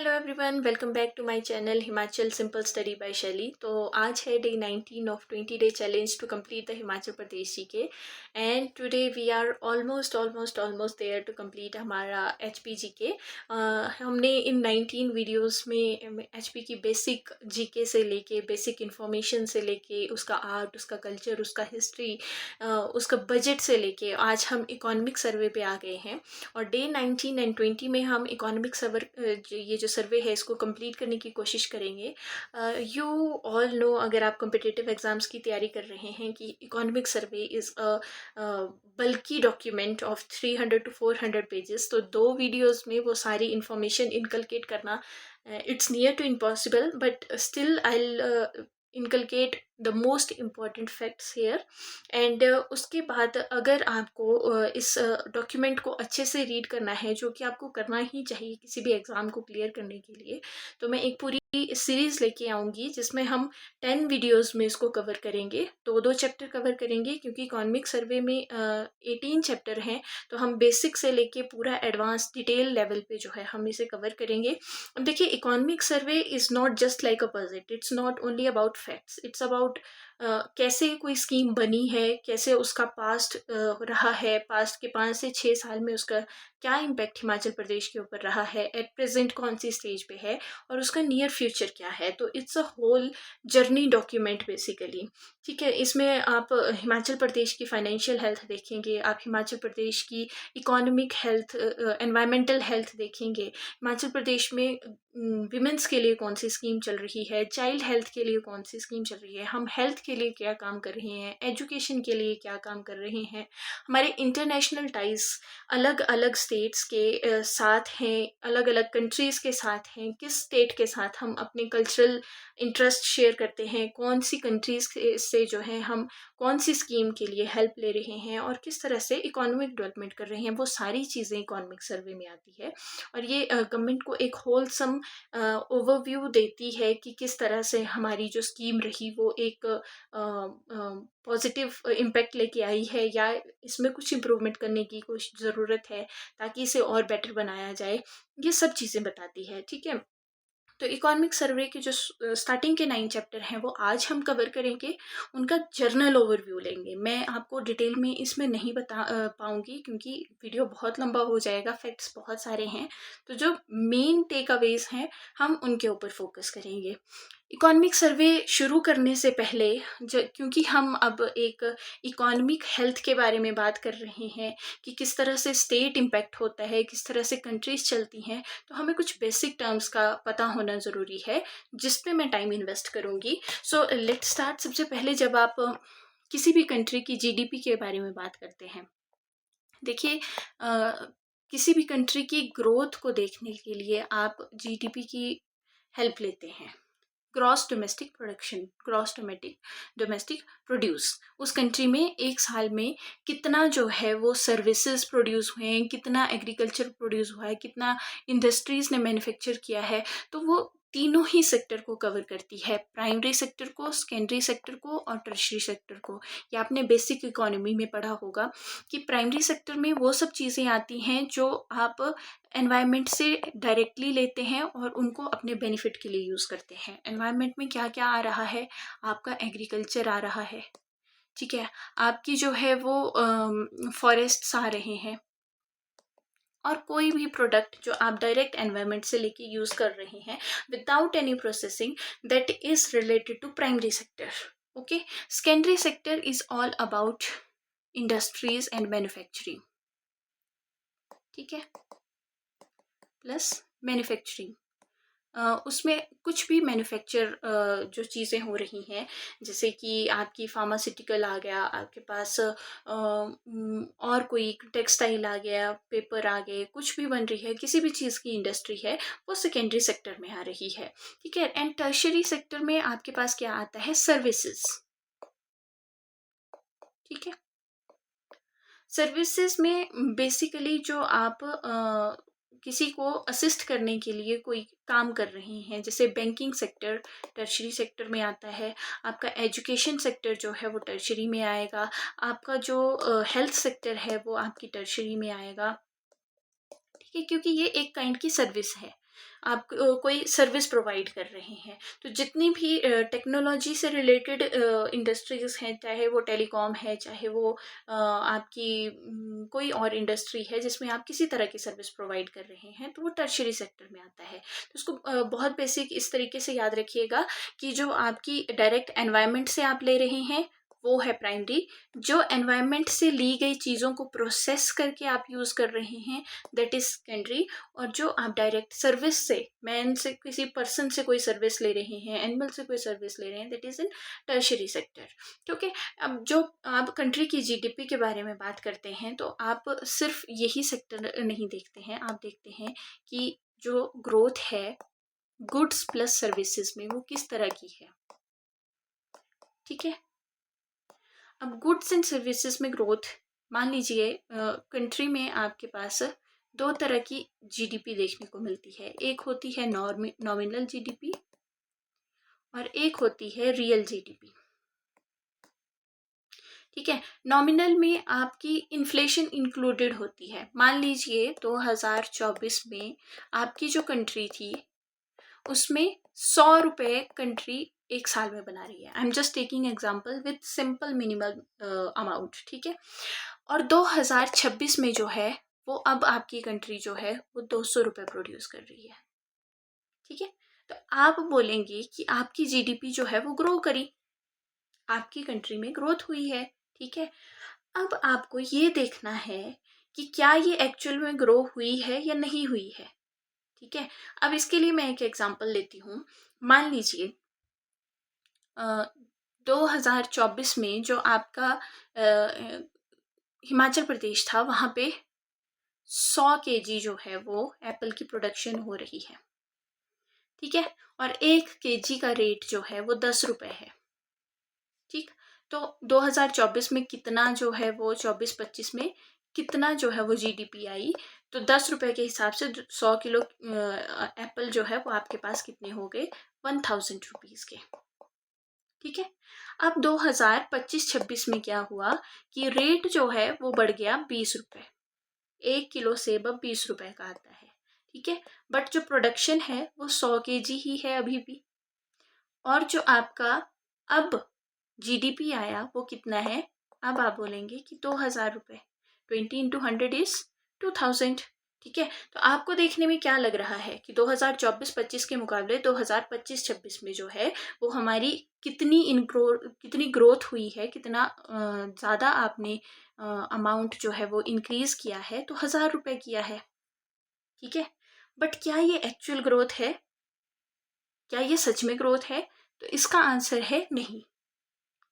Hello everyone, welcome back to my channel Himachal simple study by Shaili. तो आज है day 19 of 20 day challenge to complete the Himachal Pradesh G K. And today we are almost there to complete हमारा HP G K. हमने इन 19 videos में HP की basic GK से लेके बेसिक इंफॉर्मेशन से लेके उसका आर्ट, उसका कल्चर, उसका हिस्ट्री, उसका बजट से लेके आज हम इकोनॉमिक सर्वे पे आ गए हैं। और डे 19 एंड 20 में हम इकोनॉमिक सर्वर ये जो सर्वे है इसको कंप्लीट करने की कोशिश करेंगे। यू ऑल नो, अगर आप कॉम्पिटिटिव एग्जाम्स की तैयारी कर रहे हैं, कि इकोनॉमिक सर्वे इज़ अ बल्कि डॉक्यूमेंट ऑफ 300 to 400 पेजेस। तो 2 वीडियोस में वो सारी इंफॉर्मेशन इनकलकेट करना it's near to impossible, but still I inculcate the most important facts here. And उसके बाद अगर आपको इस डॉक्यूमेंट को अच्छे से रीड करना है, जो कि आपको करना ही चाहिए किसी भी एग्ज़ाम को क्लियर करने के लिए, तो मैं एक पूरी सीरीज़ लेके आऊँगी जिसमें हम 10 वीडियोस में इसको कवर करेंगे। 2 चैप्टर कवर करेंगे क्योंकि इकोनॉमिक सर्वे में 18 चैप्टर हैं। तो हम बेसिक से लेके पूरा एडवांस डिटेल लेवल पे जो है हम इसे कवर करेंगे। अब देखिए, economic survey is not just like a budget, it's not only about facts, it's about कैसे कोई स्कीम बनी है, कैसे उसका पास्ट रहा है, पास्ट के 5 से 6 साल में उसका क्या इम्पैक्ट हिमाचल प्रदेश के ऊपर रहा है, एट प्रेजेंट कौन सी स्टेज पे है, और उसका नियर फ्यूचर क्या है। तो it's a whole journey document basically. ठीक है, इसमें आप हिमाचल प्रदेश की फाइनेंशियल हेल्थ देखेंगे, आप हिमाचल प्रदेश की इकोनॉमिक हेल्थ, एनवायरमेंटल हेल्थ देखेंगे, हिमाचल प्रदेश में विमेंस के लिए कौन सी स्कीम चल रही है, चाइल्ड हेल्थ के लिए कौन सी स्कीम चल रही है, हम हेल्थ के लिए क्या काम कर रहे हैं, एजुकेशन के लिए क्या काम कर रहे हैं, हमारे इंटरनेशनल टाइज अलग अलग स्टेट्स के साथ हैं, अलग अलग कंट्रीज़ के साथ हैं, किस स्टेट के साथ हम अपने कल्चरल इंटरेस्ट शेयर करते हैं, कौन सी कंट्रीज़ से जो है हम कौन सी स्कीम के लिए हेल्प ले रहे हैं, और किस तरह से इकोनॉमिक डेवलपमेंट कर रहे हैं, वो सारी चीज़ें इकोनॉमिक सर्वे में आती है। और ये गवर्नमेंट को एक होलसम ओवरव्यू देती है कि किस तरह से हमारी जो स्कीम रही वो एक पॉजिटिव इम्पैक्ट लेके आई है, या इसमें कुछ इम्प्रूवमेंट करने की कुछ ज़रूरत है ताकि इसे और बेटर बनाया जाए। ये सब चीज़ें बताती है। ठीक है, तो इकोनॉमिक सर्वे के जो स्टार्टिंग के 9 चैप्टर हैं वो आज हम कवर करेंगे, उनका जर्नल ओवरव्यू लेंगे। मैं आपको डिटेल में इसमें नहीं बता पाऊँगी क्योंकि वीडियो बहुत लंबा हो जाएगा, फैक्ट्स बहुत सारे हैं। तो जो मेन टेक अवेज हैं हम उनके ऊपर फोकस करेंगे। इकोनॉमिक सर्वे शुरू करने से पहले, क्योंकि हम अब एक इकोनॉमिक हेल्थ के बारे में बात कर रहे हैं कि किस तरह से स्टेट इम्पैक्ट होता है, किस तरह से कंट्रीज चलती हैं, तो हमें कुछ बेसिक टर्म्स का पता होना ज़रूरी है, जिस पे मैं टाइम इन्वेस्ट करूँगी। So let's start. सबसे पहले जब आप किसी भी कंट्री की जीडीपी के बारे में बात करते हैं, देखिए, किसी भी कंट्री की ग्रोथ को देखने के लिए आप जीडीपी की हेल्प लेते हैं। Gross domestic production, gross domestic produce, उस कंट्री में एक साल में कितना जो है वो सर्विसेज प्रोड्यूस हुए हैं, कितना एग्रीकल्चर प्रोड्यूस हुआ है, कितना इंडस्ट्रीज ने मैन्युफैक्चर किया है। तो वो तीनों ही सेक्टर को कवर करती है, प्राइमरी सेक्टर को, सेकेंडरी सेक्टर को और टर्शियरी सेक्टर को। ये आपने बेसिक इकोनॉमी में पढ़ा होगा कि प्राइमरी सेक्टर में वो सब चीज़ें आती हैं जो आप एनवायरनमेंट से डायरेक्टली लेते हैं और उनको अपने बेनिफिट के लिए यूज़ करते हैं। एनवायरनमेंट में क्या क्या आ रहा है, आपका एग्रीकल्चर आ रहा है, ठीक है, आपकी जो है वो फॉरेस्ट्स आ रहे हैं, और कोई भी प्रोडक्ट जो आप डायरेक्ट एनवायरनमेंट से लेके यूज़ कर रहे हैं without any processing, that is related to primary sector. Okay, secondary sector is all about industries and manufacturing. ठीक है, प्लस मैन्युफैक्चरिंग, उसमें कुछ भी मैन्युफैक्चर जो चीज़ें हो रही हैं, जैसे कि आपकी फार्मास्यूटिकल आ गया, आपके पास और कोई टेक्सटाइल आ गया, पेपर आ गए, कुछ भी बन रही है, किसी भी चीज़ की इंडस्ट्री है, वो सेकेंडरी सेक्टर में आ रही है। ठीक है, एंड टर्शियरी सेक्टर में आपके पास क्या आता है, सर्विसेज। ठीक है, सर्विसेज में बेसिकली जो आप किसी को असिस्ट करने के लिए कोई काम कर रहे हैं, जैसे बैंकिंग सेक्टर टर्शरी सेक्टर में आता है, आपका एजुकेशन सेक्टर जो है वो टर्शरी में आएगा, आपका जो हेल्थ सेक्टर है वो आपकी टर्शरी में आएगा। ठीक है, क्योंकि ये एक काइंड की सर्विस है। आप कोई सर्विस प्रोवाइड कर रहे हैं, तो जितनी भी टेक्नोलॉजी से रिलेटेड इंडस्ट्रीज हैं, चाहे वो टेलीकॉम है, चाहे वो आपकी कोई और इंडस्ट्री है जिसमें आप किसी तरह की सर्विस प्रोवाइड कर रहे हैं, तो वो टर्शियरी सेक्टर में आता है। तो उसको बहुत बेसिक इस तरीके से याद रखिएगा कि जो आपकी डायरेक्ट एनवायरनमेंट से आप ले रहे हैं वो है प्राइमरी, जो एनवायरनमेंट से ली गई चीज़ों को प्रोसेस करके आप यूज़ कर रहे हैं दैट इज़ सेकेंडरी, और जो आप डायरेक्ट सर्विस से, मैन से, किसी पर्सन से कोई सर्विस ले रहे हैं, एनिमल से कोई सर्विस ले रहे हैं, that is in tertiary sector. ठीक है। अब जो आप कंट्री की जीडीपी के बारे में बात करते हैं तो आप सिर्फ यही सेक्टर नहीं देखते हैं, आप देखते हैं कि जो ग्रोथ है गुड्स प्लस सर्विसेज में वो किस तरह की है। ठीक है। अब गुड्स एंड सर्विसेज में ग्रोथ, मान लीजिए कंट्री में आपके पास दो तरह की जीडीपी देखने को मिलती है, एक होती है नॉमिनल जीडीपी और एक होती है रियल जीडीपी। ठीक है। नॉमिनल में आपकी इन्फ्लेशन इंक्लूडेड होती है। मान लीजिए 2024 में आपकी जो कंट्री थी उसमें 100 रुपये कंट्री एक साल में बना रही है। I am just taking example with simple minimal amount. ठीक है। और 2026 में जो है वो अब आपकी कंट्री जो है वो 200 रुपये प्रोड्यूस कर रही है। ठीक है। तो आप बोलेंगे कि आपकी जीडीपी जो है वो ग्रो करी, आपकी कंट्री में ग्रोथ हुई है। ठीक है। अब आपको ये देखना है कि क्या ये एक्चुअल में ग्रो हुई है या नहीं हुई है। ठीक है। अब इसके लिए मैं एक एग्जांपल लेती हूँ। मान लीजिए 2024 में जो आपका हिमाचल प्रदेश था, वहाँ पे 100 केजी जो है वो एप्पल की प्रोडक्शन हो रही है। ठीक है। और 1 केजी का रेट जो है वो 10 रुपये है। ठीक। तो 2024 में कितना जो है वो 24-25 में कितना जो है वो जीडीपी आई, तो 10 रुपये के हिसाब से 100 किलो एप्पल जो है वो आपके पास कितने हो गए, 1000 रुपीज़ के। ठीक है। अब 2025-26 में क्या हुआ कि रेट जो है वो बढ़ गया 20 रुपये, 1 किलो सेब अब 20 रुपये का आता है। ठीक है। बट जो प्रोडक्शन है वो 100 केजी ही है अभी भी, और जो आपका अब जीडीपी आया वो कितना है, अब आप बोलेंगे कि 2000 रुपये, 20 इंटू 100 इज 2000। ठीक है। तो आपको देखने में क्या लग रहा है कि 2024-25 के मुकाबले 2025-26 में जो है वो हमारी कितनी ग्रोथ हुई है, कितना ज़्यादा आपने अमाउंट जो है वो इंक्रीज किया है, तो 1000 रुपये किया है। ठीक है। बट क्या ये एक्चुअल ग्रोथ है, क्या ये सच में ग्रोथ है? तो इसका आंसर है नहीं।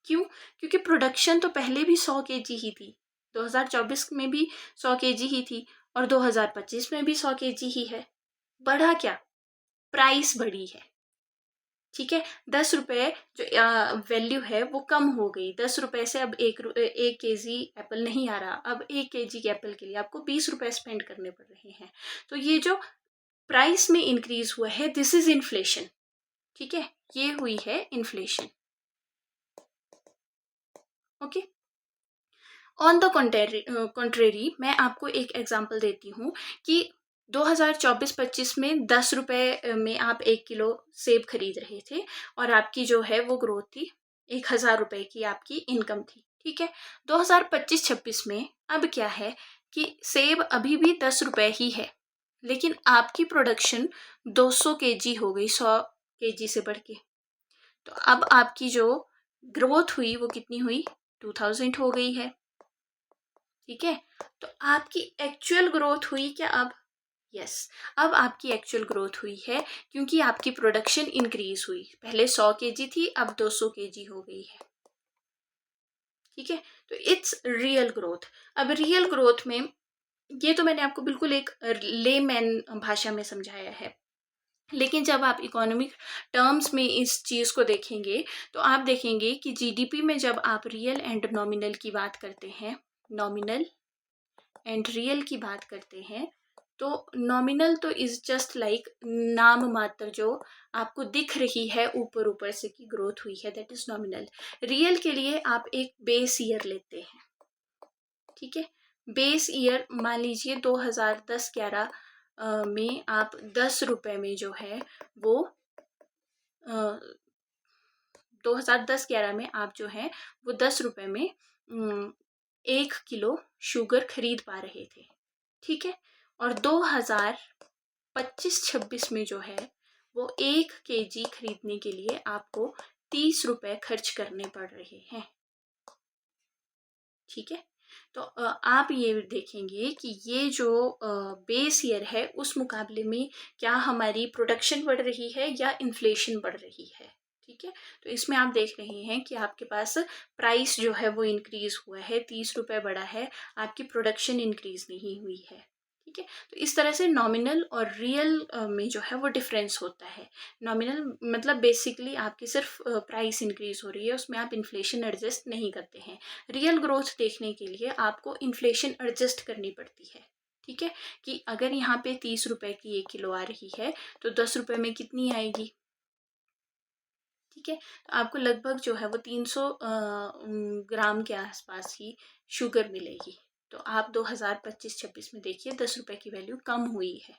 क्यों? क्योंकि प्रोडक्शन तो पहले भी 100 केजी ही थी, 2024 में भी 100 केजी ही थी और 2025 में भी 100 केजी ही है। बढ़ा क्या? प्राइस बढ़ी है। ठीक है। 10 रुपये जो वैल्यू है वो कम हो गई, 10 रुपये से अब 1 केजी एप्पल नहीं आ रहा, अब 1 केजी के एप्पल के लिए आपको 20 रुपये स्पेंड करने पड़ रहे हैं। तो ये जो प्राइस में इंक्रीज हुआ है दिस इज इन्फ्लेशन। ठीक है। ये हुई है inflation. Okay. On the contrary मैं आपको एक एग्जांपल देती हूँ कि 2024-25 में 10 रुपये में आप 1 किलो सेब खरीद रहे थे और आपकी जो है वो ग्रोथ थी, 1000 रुपये की आपकी इनकम थी। ठीक है। 2025-26 में अब क्या है कि सेब अभी भी 10 रुपये ही है, लेकिन आपकी प्रोडक्शन 200 केजी हो गई, 100 केजी से बढ़ के। तो अब आपकी जो ग्रोथ हुई वो कितनी हुई, 2000 हो गई है। ठीक है। तो आपकी एक्चुअल ग्रोथ हुई क्या अब? यस। अब आपकी एक्चुअल ग्रोथ हुई है क्योंकि आपकी प्रोडक्शन इंक्रीज हुई, पहले 100 केजी थी अब 200 केजी हो गई है। ठीक है। तो इट्स रियल ग्रोथ। अब रियल ग्रोथ में ये तो मैंने आपको बिल्कुल एक लेमैन भाषा में समझाया है, लेकिन जब आप इकोनॉमिक टर्म्स में इस चीज़ को देखेंगे तो आप देखेंगे कि जीडीपी में जब आप रियल एंड नॉमिनल की बात करते हैं, नॉमिनल एंड रियल की बात करते हैं, तो नॉमिनल तो इज जस्ट लाइक नाम मात्र जो आपको दिख रही है ऊपर ऊपर से कि ग्रोथ हुई है, दैट इज नॉमिनल। रियल के लिए आप एक बेस ईयर लेते हैं। ठीक है। बेस ईयर मान लीजिए 2010-11 में आप 10 रुपये में जो है वो 2010-11 में आप जो है वो 10 रुपये में 1 किलो शुगर खरीद पा रहे थे, ठीक है। और 2025-26 में जो है वो 1 केजी खरीदने के लिए आपको 30 रुपये खर्च करने पड़ रहे हैं, ठीक है। तो आप ये देखेंगे कि ये जो बेस ईयर है उस मुकाबले में क्या हमारी प्रोडक्शन बढ़ रही है या इन्फ्लेशन बढ़ रही है, ठीक है। तो इसमें आप देख रहे हैं कि आपके पास प्राइस जो है वो इंक्रीज हुआ है, 30 रुपये बढ़ा है, आपकी प्रोडक्शन इंक्रीज नहीं हुई है, ठीक है। तो इस तरह से नॉमिनल और रियल में जो है वो डिफरेंस होता है। नॉमिनल मतलब बेसिकली आपकी सिर्फ प्राइस इंक्रीज हो रही है, उसमें आप इन्फ्लेशन एडजस्ट नहीं करते हैं। रियल ग्रोथ देखने के लिए आपको इन्फ्लेशन एडजस्ट करनी पड़ती है, ठीक है। कि अगर यहाँ पे 30 रुपए की 1 किलो आ रही है तो 10 रुपए में कितनी आएगी, ठीक है। तो आपको लगभग जो है वो 300 ग्राम के आसपास ही शुगर मिलेगी। तो आप 2025-26 में देखिए 10 रुपए की वैल्यू कम हुई है,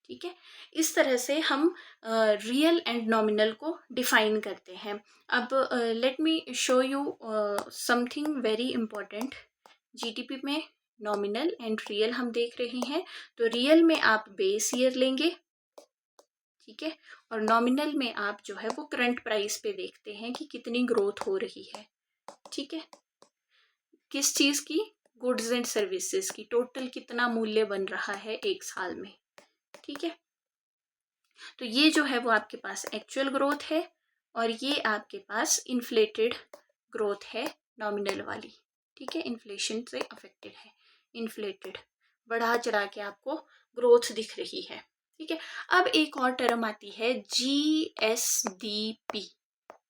ठीक है। इस तरह से हम रियल एंड नॉमिनल को डिफाइन करते हैं। अब let me show you something very important. GDP में नॉमिनल एंड रियल हम देख रहे हैं, तो रियल में आप बेस ईयर लेंगे, ठीक है। और नॉमिनल में आप जो है वो करंट प्राइस पे देखते हैं कि कितनी ग्रोथ हो रही है, ठीक है। किस चीज़ की, गुड्स एंड सर्विसेज की टोटल कितना मूल्य बन रहा है एक साल में, ठीक है। तो ये जो है वो आपके पास एक्चुअल ग्रोथ है और ये आपके पास इन्फ्लेटेड ग्रोथ है नॉमिनल वाली, ठीक है। इन्फ्लेशन से अफेक्टेड है, इन्फ्लेटेड, बढ़ा चढ़ा के आपको ग्रोथ दिख रही है, ठीक है। अब एक और टर्म आती है GSDP।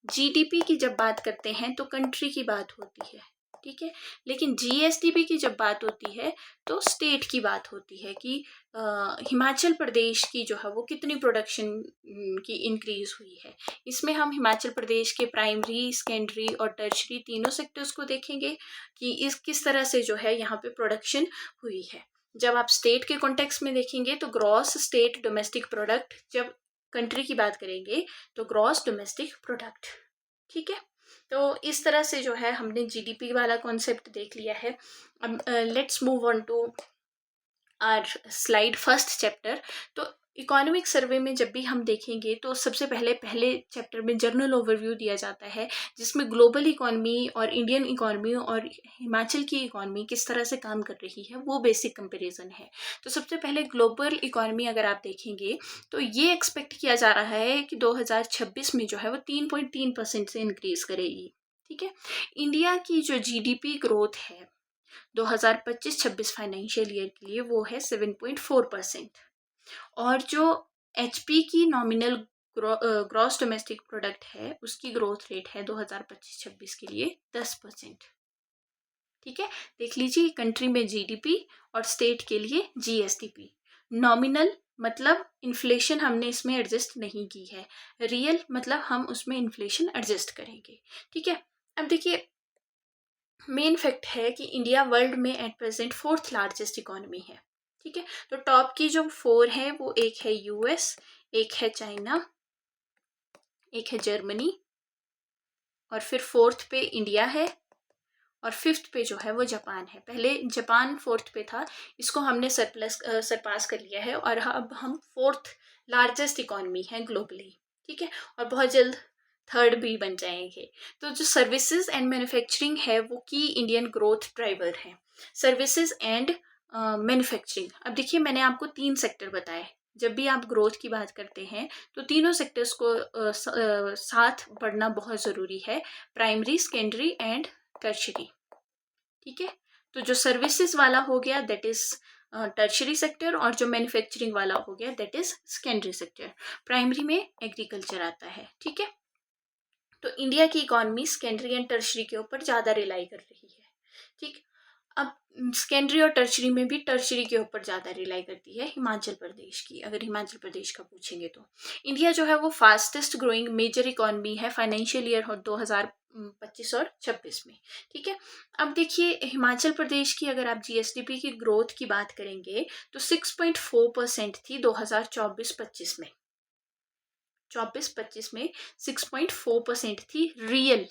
जीडीपी की जब बात करते हैं तो कंट्री की बात होती है, ठीक है। लेकिन जीएसडीपी की जब बात होती है तो स्टेट की बात होती है कि हिमाचल प्रदेश की जो है वो कितनी प्रोडक्शन की इंक्रीज हुई है। इसमें हम हिमाचल प्रदेश के प्राइमरी, सेकेंडरी और टर्शरी तीनों सेक्टर्स को देखेंगे कि इस किस तरह से जो है यहाँ पे प्रोडक्शन हुई है। जब आप स्टेट के कॉन्टेक्स्ट में देखेंगे तो ग्रॉस स्टेट डोमेस्टिक प्रोडक्ट, जब कंट्री की बात करेंगे तो ग्रॉस डोमेस्टिक प्रोडक्ट, ठीक है। तो इस तरह से जो है हमने जीडीपी वाला कॉन्सेप्ट देख लिया है। अब let's move on to our slide first chapter. तो इकोनॉमिक सर्वे में जब भी हम देखेंगे तो सबसे पहले चैप्टर में जर्नल ओवरव्यू दिया जाता है, जिसमें ग्लोबल इकोनॉमी और इंडियन इकोनॉमी और हिमाचल की इकोनॉमी किस तरह से काम कर रही है वो बेसिक कंपैरिजन है। तो सबसे पहले ग्लोबल इकोनॉमी अगर आप देखेंगे तो ये एक्सपेक्ट किया जा रहा है कि 2026 में जो है वो 3.3% से इंक्रीज करेगी, ठीक है। इंडिया की जो जीडीपी ग्रोथ है 2025-26 फाइनेंशियल ईयर के लिए वो है 7.4%। और जो एचपी की नॉमिनल ग्रॉस डोमेस्टिक प्रोडक्ट है उसकी ग्रोथ रेट है 2025-26 के लिए 10%, ठीक है। देख लीजिए कंट्री में जीडीपी और स्टेट के लिए जीएसडीपी। नॉमिनल मतलब इन्फ्लेशन हमने इसमें एडजस्ट नहीं की है, रियल मतलब हम उसमें इन्फ्लेशन एडजस्ट करेंगे, ठीक है। अब देखिए मेन फैक्ट है कि इंडिया वर्ल्ड में at present 4th largest economy है, ठीक है। तो टॉप की जो 4 है वो एक है यूएस, एक है चाइना, एक है जर्मनी, और फिर 4th पे इंडिया है, और 5th पे जो है वो जापान है। पहले जापान 4th पे था, इसको हमने सरपास कर लिया है और अब हम 4th लार्जेस्ट इकोनॉमी है ग्लोबली, ठीक है। और बहुत जल्द 3rd भी बन जाएंगे। तो जो सर्विसेज एंड मैन्युफैक्चरिंग है वो की इंडियन ग्रोथ ड्राइवर है, सर्विसेज एंड मैन्युफैक्चरिंग। अब देखिए मैंने आपको 3 सेक्टर बताए। जब भी आप ग्रोथ की बात करते हैं तो तीनों सेक्टर्स को साथ बढ़ना बहुत ज़रूरी है, प्राइमरी, सेकेंडरी एंड टर्शरी, ठीक है। तो जो सर्विसेज वाला हो गया दैट इज टर्शरी सेक्टर, और जो मैन्युफैक्चरिंग वाला हो गया that is secondary sector. Primary में एग्रीकल्चर आता है, ठीक है। तो इंडिया की इकोनॉमी सेकेंडरी एंड टर्शरी के ऊपर ज़्यादा रिलाई कर रही है, ठीक। अब सेकेंडरी और टर्शरी में भी टर्शरी के ऊपर ज़्यादा रिलाई करती है हिमाचल प्रदेश की, अगर हिमाचल प्रदेश का पूछेंगे तो। इंडिया जो है वो फास्टेस्ट ग्रोइंग मेजर इकॉनमी है फाइनेंशियल ईयर 2025 और 26 में। ठीक है, अब देखिए हिमाचल प्रदेश की अगर आप जीएसडीपी की ग्रोथ की बात करेंगे तो 6.4% थी 2024-25 में। 24-25 में 6.4% थी real.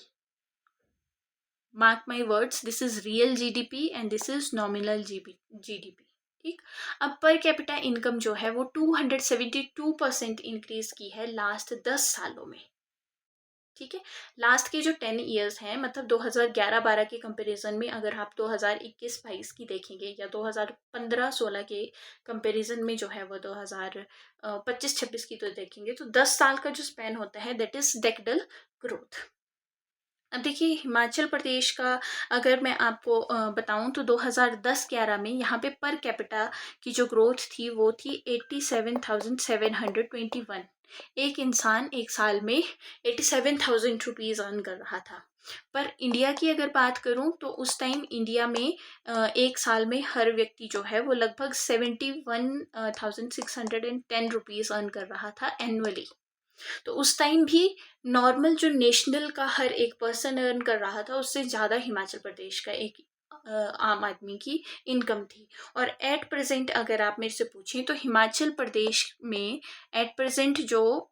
Mark my words, this is real GDP and this is nominal GDP. ठीक, अब पर कैपिटा इनकम जो है वो 272% इंक्रीज की है लास्ट 10 सालों में। ठीक है, लास्ट के जो 10 ईयर्स हैं, मतलब 2011-12 के कंपैरिजन में अगर आप 2021-22 की देखेंगे या 2015-16 के कंपैरिजन में जो है वो 2025-26 की तो देखेंगे, तो 10 साल का जो स्पैन होता है दैट इज डेकेडल ग्रोथ। अब देखिए हिमाचल प्रदेश का अगर मैं आपको बताऊं तो 2010-11 में यहाँ पे पर कैपिटा की जो ग्रोथ थी वो थी 87,721। एक इंसान एक साल में 87,000 रुपीज़ अर्न कर रहा था। पर इंडिया की अगर बात करूं तो उस टाइम इंडिया में एक साल में हर व्यक्ति जो है वो लगभग 71,610 रुपीज़ अर्न कर रहा था एनुअली। तो उस टाइम भी नॉर्मल जो नेशनल का हर एक पर्सन अर्न कर रहा था उससे ज़्यादा हिमाचल प्रदेश का एक आम आदमी की इनकम थी। और एट प्रेजेंट अगर आप मेरे से पूछें तो हिमाचल प्रदेश में एट प्रेजेंट जो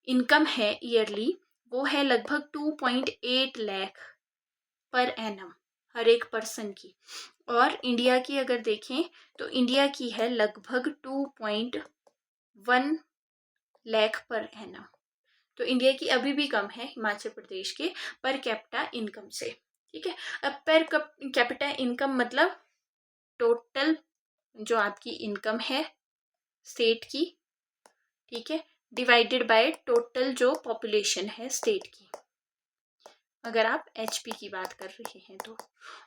इनकम है ईयरली वो है लगभग 2.8 लाख पर एनम हर एक पर्सन की। और इंडिया की अगर देखें तो इंडिया की है लगभग 2.1 लाख पर एनम। तो इंडिया की अभी भी कम है हिमाचल प्रदेश के पर कैपिटा इनकम से। ठीक है, अब पर कैपिटा इनकम मतलब टोटल जो आपकी इनकम है स्टेट की, ठीक है, डिवाइडेड बाय टोटल जो पॉपुलेशन है स्टेट की, अगर आप एचपी की बात कर रहे हैं तो।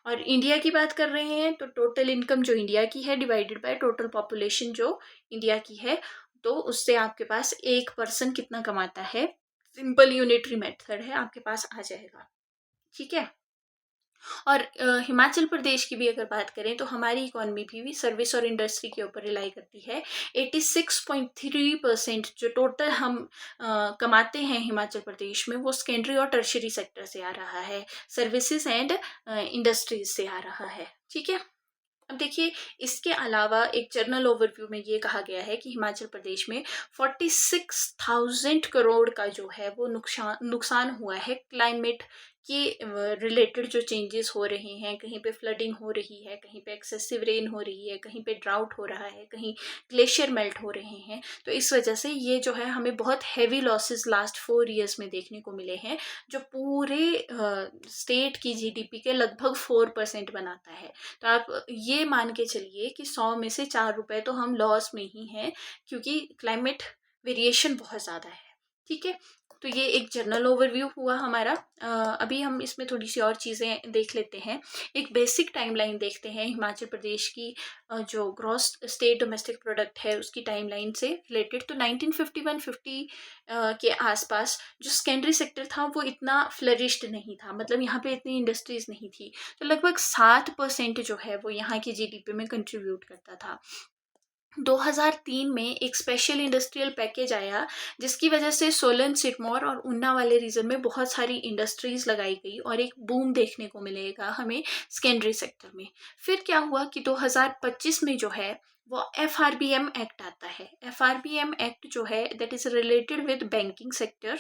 और इंडिया की बात कर रहे हैं तो टोटल इनकम जो इंडिया की है डिवाइडेड बाय टोटल पॉपुलेशन जो इंडिया की है, तो उससे आपके पास एक पर्सन कितना कमाता है, सिंपल यूनिटरी मेथड है, आपके पास आ जाएगा। ठीक है, और हिमाचल प्रदेश की भी अगर बात करें तो हमारी इकोनॉमी भी सर्विस और इंडस्ट्री के ऊपर रिलाई करती है। 86.3% जो टोटल हम कमाते हैं हिमाचल प्रदेश में वो सेकेंडरी और टर्शरी सेक्टर से आ रहा है, सर्विसेज एंड इंडस्ट्रीज से आ रहा है। ठीक है, अब देखिए इसके अलावा एक जर्नल ओवरव्यू में ये कहा गया है कि हिमाचल प्रदेश में 46,000 करोड़ का जो है वो नुकसान हुआ है क्लाइमेट के रिलेटेड जो चेंजेस हो रहे हैं। कहीं पे फ्लडिंग हो रही है, कहीं पे एक्सेसिव रेन हो रही है, कहीं पे ड्राउट हो रहा है, कहीं ग्लेशियर मेल्ट हो रहे हैं। तो इस वजह से ये जो है हमें बहुत हैवी लॉसेस लास्ट 4 ईयर्स में देखने को मिले हैं, जो पूरे स्टेट की जीडीपी के लगभग 4% बनाता है। तो आप ये मान के चलिए कि 100 में से 4 रुपए तो हम लॉस में ही हैं, क्योंकि क्लाइमेट वेरिएशन बहुत ज़्यादा है। ठीक है, तो ये एक जनरल ओवरव्यू हुआ हमारा। अभी हम इसमें थोड़ी सी और चीज़ें देख लेते हैं। एक बेसिक टाइमलाइन देखते हैं हिमाचल प्रदेश की जो ग्रॉस स्टेट डोमेस्टिक प्रोडक्ट है उसकी टाइमलाइन से रिलेटेड। तो 1951-50 के आसपास जो सेकेंडरी सेक्टर था वो इतना फ्लरिश्ड नहीं था, मतलब यहाँ पे इतनी इंडस्ट्रीज नहीं थी। तो लगभग 7% जो है वो यहाँ की जीडीपी में कंट्रीब्यूट करता था। 2003 में एक स्पेशल इंडस्ट्रियल पैकेज आया जिसकी वजह से सोलन, सिरमौर और ऊना वाले रीजन में बहुत सारी इंडस्ट्रीज लगाई गई और एक बूम देखने को मिलेगा हमें सेकेंडरी सेक्टर में। फिर क्या हुआ कि 2025 में जो है वो FRBM एक्ट आता है। FRBM एक्ट जो है that is related with banking sector.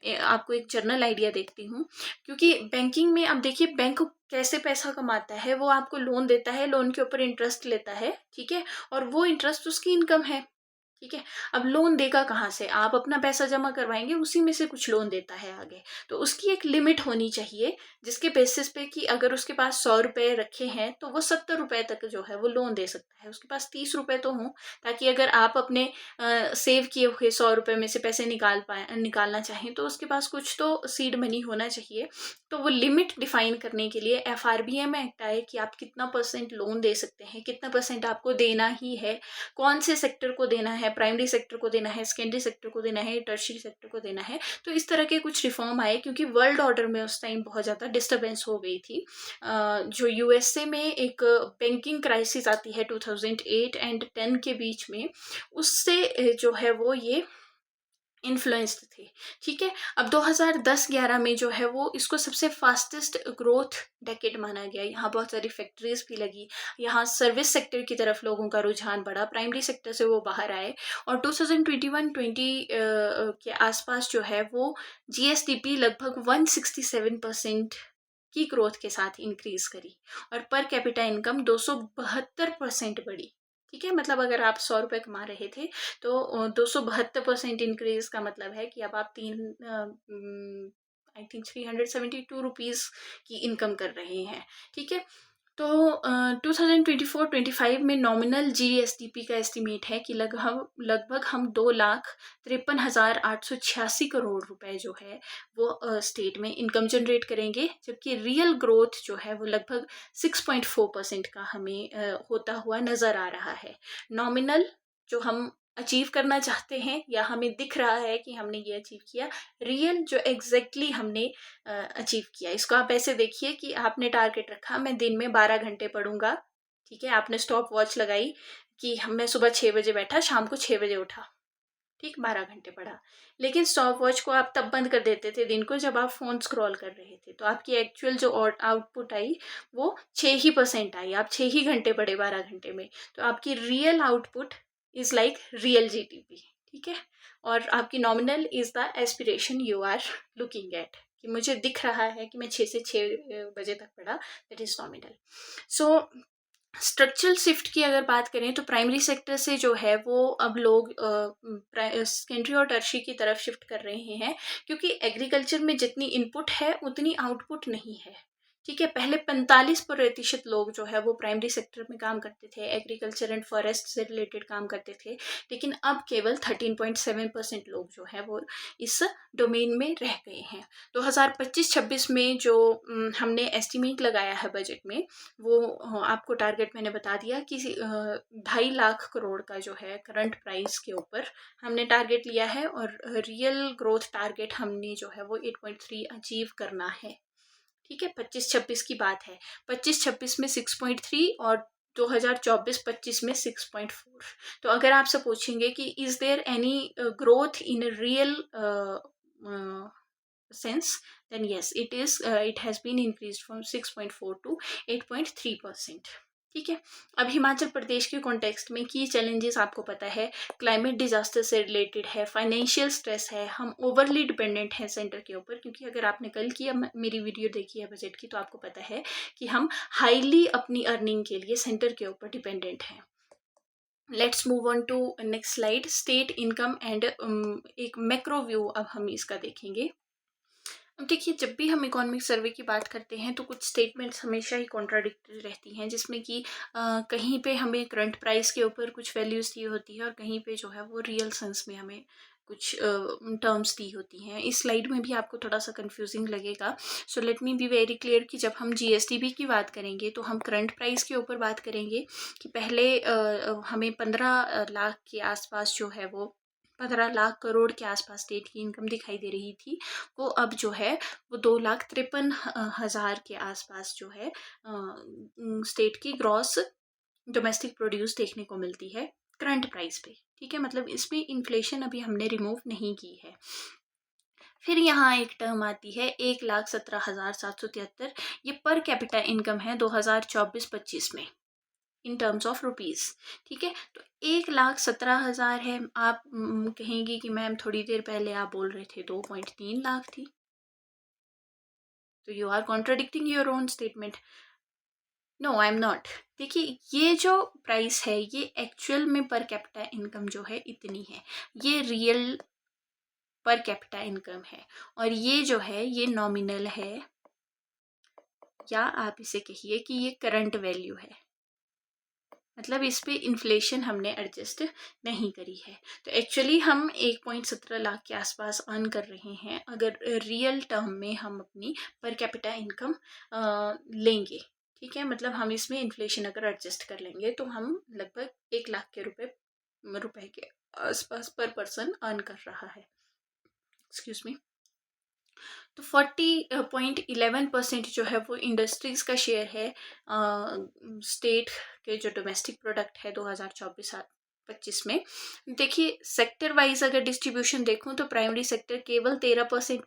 आपको एक जनरल आइडिया देखती हूँ, क्योंकि बैंकिंग में अब देखिए बैंक कैसे पैसा कमाता है, वो आपको लोन देता है, लोन के ऊपर इंटरेस्ट लेता है। ठीक है, और वो इंटरेस्ट उसकी इनकम है। ठीक है, अब लोन देगा कहाँ से, आप अपना पैसा जमा करवाएंगे उसी में से कुछ लोन देता है आगे। तो उसकी एक लिमिट होनी चाहिए जिसके बेसिस पे कि अगर उसके पास 100 रुपए रखे हैं तो वो 70 रुपए तक जो है वो लोन दे सकता है। उसके पास 30 रुपए तो हों, ताकि अगर आप अपने सेव किए हुए 100 रुपए में से पैसे निकालना चाहें तो उसके पास कुछ तो सीड मनी होना चाहिए। तो वो लिमिट डिफाइन करने के लिए FRBM एक्ट आए कि आप कितना % लोन दे सकते हैं, कितना % आपको देना ही है, कौन से सेक्टर को देना है, प्राइमरी सेक्टर को देना है, सेकेंडरी सेक्टर को देना है, टर्शियरी सेक्टर को देना है। तो इस तरह के कुछ रिफॉर्म आए क्योंकि वर्ल्ड ऑर्डर में उस टाइम बहुत ज़्यादा डिस्टर्बेंस हो गई थी। जो यूएसए में एक बैंकिंग क्राइसिस आती है 2008 एंड 10 के बीच में, उससे जो है वो ये इन्फ्लुएंस्ड थे। ठीक है, अब 2010-11 में जो है वो इसको सबसे फास्टेस्ट ग्रोथ डेकेड माना गया। यहाँ बहुत सारी फैक्ट्रीज भी लगी, यहाँ सर्विस सेक्टर की तरफ लोगों का रुझान बढ़ा, प्राइमरी सेक्टर से वो बाहर आए। और 2021-20 के आसपास जो है वो जीएसडीपी लगभग 167% की ग्रोथ के साथ इंक्रीज करी और पर कैपिटा इनकम 272% बढ़ी। ठीक है, मतलब अगर आप 100 रुपये कमा रहे थे तो 272% इंक्रीज का मतलब है कि अब आप आई थिंक 372 रुपीज़ की इनकम कर रहे हैं। ठीक है, तो 2024-25 में नॉमिनल जीएसडीपी का एस्टिमेट है कि लगभग हम 2,53,886 करोड़ रुपए जो है वो स्टेट में इनकम जनरेट करेंगे, जबकि रियल ग्रोथ जो है वो लगभग 6.4% का हमें होता हुआ नज़र आ रहा है। नॉमिनल जो हम अचीव करना चाहते हैं या हमें दिख रहा है कि हमने ये अचीव किया, रियल जो एग्जैक्टली हमने अचीव किया। इसको आप ऐसे देखिए कि आपने टारगेट रखा मैं दिन में 12 घंटे पढ़ूंगा। ठीक है, आपने स्टॉप वॉच लगाई कि मैं सुबह 6 बजे बैठा, शाम को 6 बजे उठा, ठीक 12 घंटे पढ़ा। लेकिन स्टॉप वॉच को आप तब बंद कर देते थे दिन को जब आप फोन स्क्रॉल कर रहे थे, तो आपकी एक्चुअल जो आउटपुट आई वो 6% आई। आप 6 घंटे पढ़े 12 घंटे में, तो आपकी real output is like real GDP. ठीक है, और आपकी nominal is the aspiration you are looking at, कि मुझे दिख रहा है कि मैं 6 से 6 बजे तक पढ़ा, that is nominal. So structural shift की अगर बात करें तो प्राइमरी सेक्टर से जो है वो अब लोग सेकेंडरी और टर्शियरी की तरफ शिफ्ट कर रहे हैं, क्योंकि एग्रीकल्चर में जितनी इनपुट है उतनी आउटपुट नहीं है। ठीक है, पहले 45% लोग जो है वो प्राइमरी सेक्टर में काम करते थे, एग्रीकल्चर एंड फॉरेस्ट से रिलेटेड काम करते थे, लेकिन अब केवल 13.7% लोग जो है वो इस डोमेन में रह गए हैं। 2025-26 में जो हमने एस्टिमेट लगाया है बजट में, वो आपको टारगेट मैंने बता दिया कि 2.5 लाख करोड़ का जो है करंट प्राइस के ऊपर हमने टारगेट लिया है, और रियल ग्रोथ टारगेट हमने जो है वो 8.3 अचीव करना है। ठीक है, 25-26 की बात है, 25-26 में 6.3 और 2024-25 में 6.4। तो अगर आपसे पूछेंगे कि is there any growth in real sense, then yes, it has been increased from 6.4 to 8.3%। ठीक है, अब हिमाचल प्रदेश के कॉन्टेक्स्ट में की चैलेंजेस आपको पता है, क्लाइमेट डिजास्टर से रिलेटेड है, फाइनेंशियल स्ट्रेस है, हम ओवरली डिपेंडेंट हैं सेंटर के ऊपर, क्योंकि अगर आपने कल की मेरी वीडियो देखी है बजट की तो आपको पता है कि हम हाईली अपनी अर्निंग के लिए सेंटर के ऊपर डिपेंडेंट हैं। Let's move on to next slide, state income and एक मैक्रो व्यू अब हम इसका देखेंगे। अब देखिए, जब भी हम इकोनॉमिक सर्वे की बात करते हैं तो कुछ स्टेटमेंट्स हमेशा ही कॉन्ट्राडिक्टरी रहती हैं, जिसमें कि कहीं पे हमें करंट प्राइस के ऊपर कुछ वैल्यूज़ दी होती है और कहीं पे जो है वो रियल सेंस में हमें कुछ टर्म्स दी होती हैं। इस स्लाइड में भी आपको थोड़ा सा कंफ्यूजिंग लगेगा, so let me be very clear कि जब हम जीएसडीपी की बात करेंगे तो हम करंट प्राइस के ऊपर बात करेंगे कि पहले हमें 15 लाख के आसपास जो है वो 15 लाख करोड़ के आसपास स्टेट की इनकम दिखाई दे रही थी, वो अब जो है वो 2,53,000 के आसपास जो है स्टेट की ग्रॉस डोमेस्टिक प्रोड्यूस देखने को मिलती है करंट प्राइस पे। ठीक है, मतलब इसमें इन्फ्लेशन अभी हमने रिमूव नहीं की है। फिर यहाँ एक टर्म आती है 1,17,773, ये पर कैपिटा इनकम है 2024-25 में इन टर्म्स ऑफ रुपीज़। ठीक है, तो 1,17,000 है। आप कहेंगी कि मैम थोड़ी देर पहले आप बोल रहे थे 2.3 लाख थी, तो you are contradicting your own statement. No, I am not. देखिए, ये जो प्राइस है ये एक्चुअल में पर कैपिटा इनकम जो है इतनी है, ये रियल पर कैपिटा इनकम है, और ये जो है ये नॉमिनल है, या आप इसे कहिए कि ये करंट वैल्यू है, मतलब इस पे इन्फ्लेशन हमने एडजस्ट नहीं करी है। तो एक्चुअली हम 1.17 लाख के आसपास अर्न कर रहे हैं अगर रियल टर्म में हम अपनी पर कैपिटा इनकम लेंगे। ठीक है, मतलब हम इसमें इन्फ्लेशन अगर एडजस्ट कर लेंगे तो हम लगभग 1 लाख के रुपए के आसपास पर पर्सन अर्न कर रहा है। Excuse me. तो 40.11% जो है वो इंडस्ट्रीज़ का शेयर है स्टेट के जो डोमेस्टिक प्रोडक्ट है 2024-25 में। देखिए सेक्टर वाइज अगर डिस्ट्रीब्यूशन देखूं तो प्राइमरी सेक्टर केवल 13%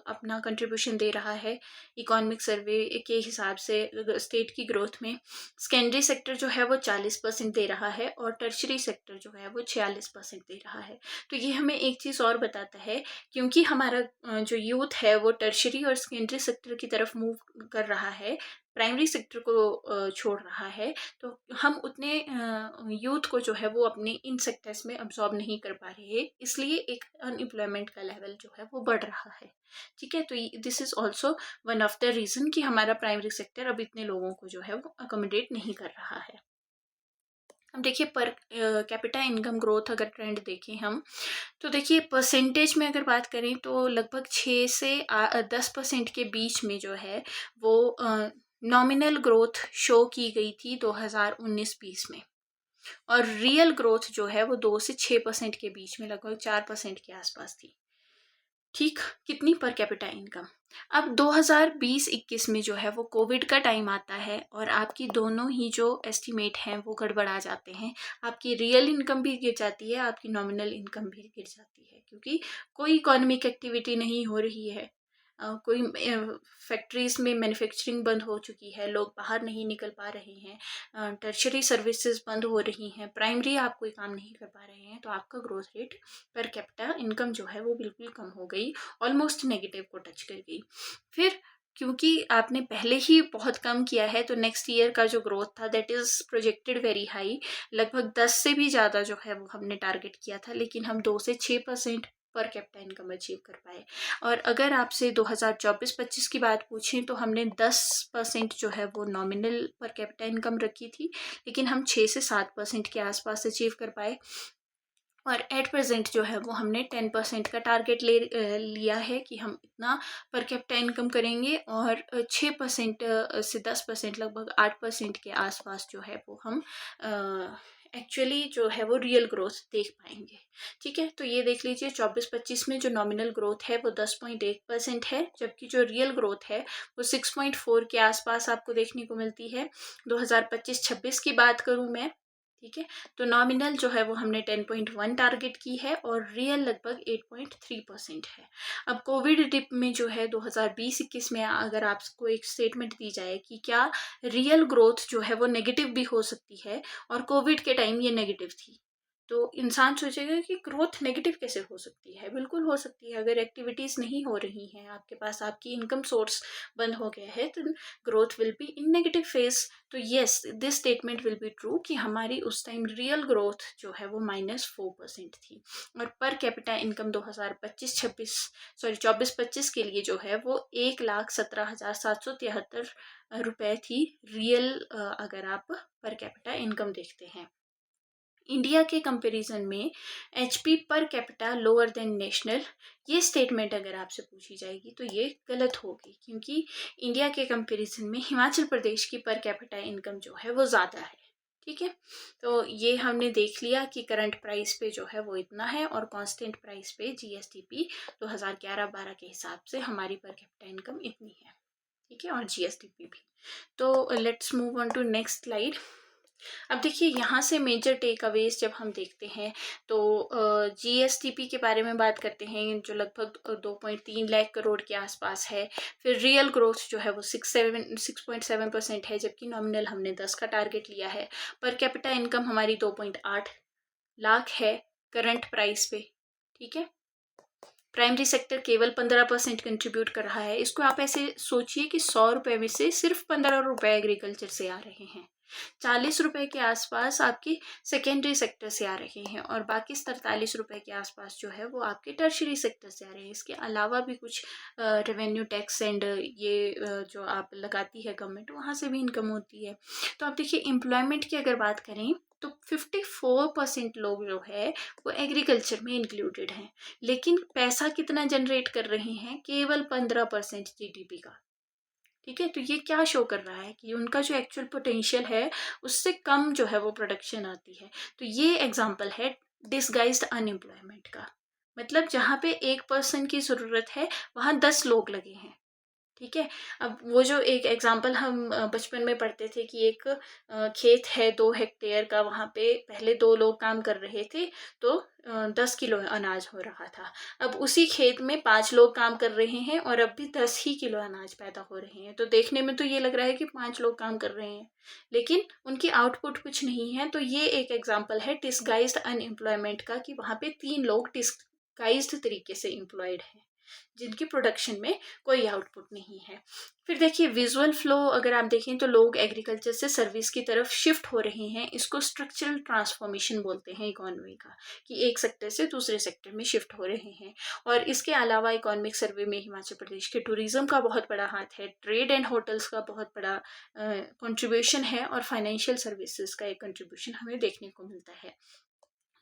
अपना कंट्रीब्यूशन दे रहा है इकोनॉमिक सर्वे के हिसाब से स्टेट की ग्रोथ में। सेकेंडरी सेक्टर जो है वो 40% दे रहा है और टर्शरी सेक्टर जो है वो 46% दे रहा है। तो ये हमें एक चीज़ और बताता है, क्योंकि हमारा जो यूथ है वो टर्शरी और सेकेंडरी सेक्टर की तरफ मूव कर रहा है, प्राइमरी सेक्टर को छोड़ रहा है, तो हम उतने यूथ को जो है वो अपने इन सेक्टर्स में अब्जॉर्ब नहीं कर पा रहे हैं, इसलिए एक अनएम्प्लॉयमेंट का लेवल जो है वो बढ़ रहा है। ठीक है, तो this is also one of the reason कि हमारा प्राइमरी सेक्टर अब इतने लोगों को जो है वो अकोमोडेट नहीं कर रहा है। अब देखिए पर कैपिटा इनकम ग्रोथ अगर ट्रेंड देखें हम, तो देखिए परसेंटेज में अगर बात करें तो लगभग 6 से 10% के बीच में जो है वो नॉमिनल ग्रोथ शो की गई थी 2019-20 में, और रियल ग्रोथ जो है वो 2 से 6% के बीच में लगभग 4% के आसपास थी। ठीक, कितनी पर कैपिटा इनकम। अब 2020-21 में जो है वो कोविड का टाइम आता है और आपकी दोनों ही जो एस्टिमेट हैं वो गड़बड़ा जाते हैं। आपकी रियल इनकम भी गिर जाती है, आपकी नॉमिनल इनकम भी गिर जाती है, क्योंकि कोई इकोनॉमिक एक्टिविटी नहीं हो रही है। कोई फैक्ट्रीज में मैन्युफैक्चरिंग बंद हो चुकी है, लोग बाहर नहीं निकल पा रहे हैं, टर्शरी सर्विसेज बंद हो रही हैं, प्राइमरी आप कोई काम नहीं कर पा रहे हैं, तो आपका growth rate per capita income जो है वो बिल्कुल कम हो गई, ऑलमोस्ट नेगेटिव को टच कर गई। फिर क्योंकि आपने पहले ही बहुत कम किया है तो नेक्स्ट ईयर का जो ग्रोथ था that is projected very high, लगभग 10 से भी ज़्यादा जो है वो हमने टारगेट किया था, लेकिन हम 2 से 6% पर कैपिटा इनकम अचीव कर पाए। और अगर आपसे 2024-25 की बात पूछें तो हमने 10% जो है वो नॉमिनल पर कैपिटा इनकम रखी थी, लेकिन हम 6 से 7% के आसपास अचीव कर पाए। और एट प्रेजेंट जो है वो हमने 10% का टारगेट लिया है कि हम इतना पर कैपिटा इनकम करेंगे, और 6% से 10% लगभग 8% के आसपास जो है वो हम एक्चुअली जो है वो रियल ग्रोथ देख पाएंगे। ठीक है, तो ये देख लीजिए 24-25 में जो नॉमिनल ग्रोथ है वो 10.1% है, जबकि जो रियल ग्रोथ है वो 6.4 के आसपास आपको देखने को मिलती है। 2025-26 की बात करूँ मैं, ठीक है, तो नॉमिनल जो है वो हमने 10.1 टारगेट की है और रियल लगभग 8.3% है। अब कोविड डिप में जो है 2020-21 में अगर आपको एक स्टेटमेंट दी जाए कि क्या रियल ग्रोथ जो है वो नेगेटिव भी हो सकती है, और कोविड के टाइम ये नेगेटिव थी, तो इंसान सोचेगा कि ग्रोथ नेगेटिव कैसे हो सकती है। बिल्कुल हो सकती है, अगर एक्टिविटीज़ नहीं हो रही हैं आपके पास, आपकी इनकम सोर्स बंद हो गया है, तो growth will be in negative phase. तो yes, this statement will be true कि हमारी उस टाइम रियल ग्रोथ जो है वो -4% थी, और पर कैपिटा इनकम 24-25 के लिए जो है वो 1,17,773 रुपये थी रियल, अगर आप पर कैपिटा इनकम देखते हैं। इंडिया के कंपैरिजन में HP per capita lower than national, ये स्टेटमेंट अगर आपसे पूछी जाएगी तो ये गलत होगी, क्योंकि इंडिया के कंपैरिजन में हिमाचल प्रदेश की पर कैपिटा इनकम जो है वो ज़्यादा है। ठीक है, तो ये हमने देख लिया कि करंट प्राइस पे जो है वो इतना है, और कांस्टेंट प्राइस पे जीएसटीपी 2011-12 के हिसाब से हमारी पर कैपिटा इनकम इतनी है। ठीक है, और जीएसटीपी भी। तो let's move on to next slide. अब देखिए यहाँ से मेजर टेक अवेज जब हम देखते हैं तो जीएसटीपी के बारे में बात करते हैं, जो लगभग 2.3 लाख करोड़ के आसपास है। फिर रियल ग्रोथ जो है वो 6.7% है, जबकि नॉमिनल हमने 10 का टारगेट लिया है। पर कैपिटा इनकम हमारी 2.8 लाख है करंट प्राइस पे। ठीक है, प्राइमरी सेक्टर केवल 15% कंट्रीब्यूट कर रहा है। इसको आप ऐसे सोचिए कि 100 रुपये में से सिर्फ 15 रुपये एग्रीकल्चर से आ रहे हैं, 40 रुपये के आसपास आपके सेकेंडरी सेक्टर से आ रहे हैं, और बाकी 43 रुपये के आसपास जो है वो आपके टर्शरी सेक्टर से आ रहे हैं। इसके अलावा भी कुछ रेवेन्यू टैक्स एंड ये जो आप लगाती है गवर्नमेंट, वहाँ से भी इनकम होती है। तो आप देखिए एम्प्लॉयमेंट की अगर बात करें तो 54% लोग जो है वो एग्रीकल्चर में इंक्लूडेड हैं, लेकिन पैसा कितना जनरेट कर रहे हैं, केवल 15% जीडीपी का। ठीक है, तो ये क्या शो कर रहा है कि उनका जो एक्चुअल पोटेंशियल है उससे कम जो है वो प्रोडक्शन आती है। तो ये एग्जांपल है डिसगाइज्ड अनएम्प्लॉयमेंट का। मतलब जहाँ पे एक पर्सन की ज़रूरत है वहाँ 10 लोग लगे हैं। ठीक है। अब वो जो एक एग्जाम्पल हम बचपन में पढ़ते थे कि एक खेत है 2 हेक्टेयर का, वहाँ पे पहले 2 लोग काम कर रहे थे तो 10 किलो अनाज हो रहा था। अब उसी खेत में 5 लोग काम कर रहे हैं और अब भी 10 ही किलो अनाज पैदा हो रहे हैं। तो देखने में तो ये लग रहा है कि 5 लोग काम कर रहे हैं, लेकिन उनकी आउटपुट कुछ नहीं है। तो ये एक एग्जाम्पल है डिसगाइज्ड अनएम्प्लॉयमेंट का, कि वहाँ पे 3 लोग डिसगाइज्ड तरीके से एम्प्लॉयड हैं, जिनकी प्रोडक्शन में कोई आउटपुट नहीं है। फिर देखिए विजुअल फ्लो अगर आप देखें तो लोग एग्रीकल्चर से सर्विस की तरफ शिफ्ट हो रहे हैं। इसको स्ट्रक्चरल ट्रांसफॉर्मेशन बोलते हैं इकोनॉमी का, कि एक सेक्टर से दूसरे सेक्टर में शिफ्ट हो रहे हैं। और इसके अलावा इकोनॉमिक सर्वे में हिमाचल प्रदेश के टूरिज्म का बहुत बड़ा हाथ है, ट्रेड एंड होटल्स का बहुत बड़ा कंट्रीब्यूशन है, और फाइनेंशियल सर्विसेज का एक कंट्रीब्यूशन हमें देखने को मिलता है।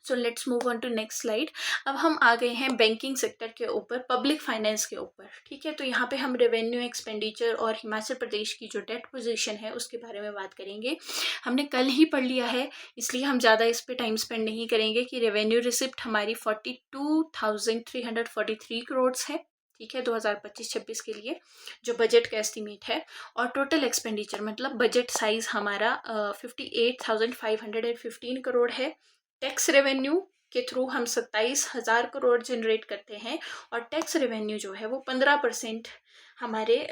So let's move on to next slide. अब हम आ गए हैं बैंकिंग सेक्टर के ऊपर, पब्लिक फाइनेंस के ऊपर। ठीक है, तो यहाँ पे हम रेवेन्यू एक्सपेंडिचर और हिमाचल प्रदेश की जो डेट पोजीशन है उसके बारे में बात करेंगे। हमने कल ही पढ़ लिया है, इसलिए हम ज़्यादा इस पे टाइम स्पेंड नहीं करेंगे, कि रेवेन्यू रिसिप्ट हमारी 42,343 करोड़ है। ठीक है, 2025-26 के लिए जो बजट का एस्टिमेट है। और टोटल एक्सपेंडिचर मतलब बजट साइज हमारा 58,515 करोड़ है। टैक्स रेवेन्यू के थ्रू हम 27,000 करोड़ जनरेट करते हैं, और टैक्स रेवेन्यू जो है वो 15% हमारे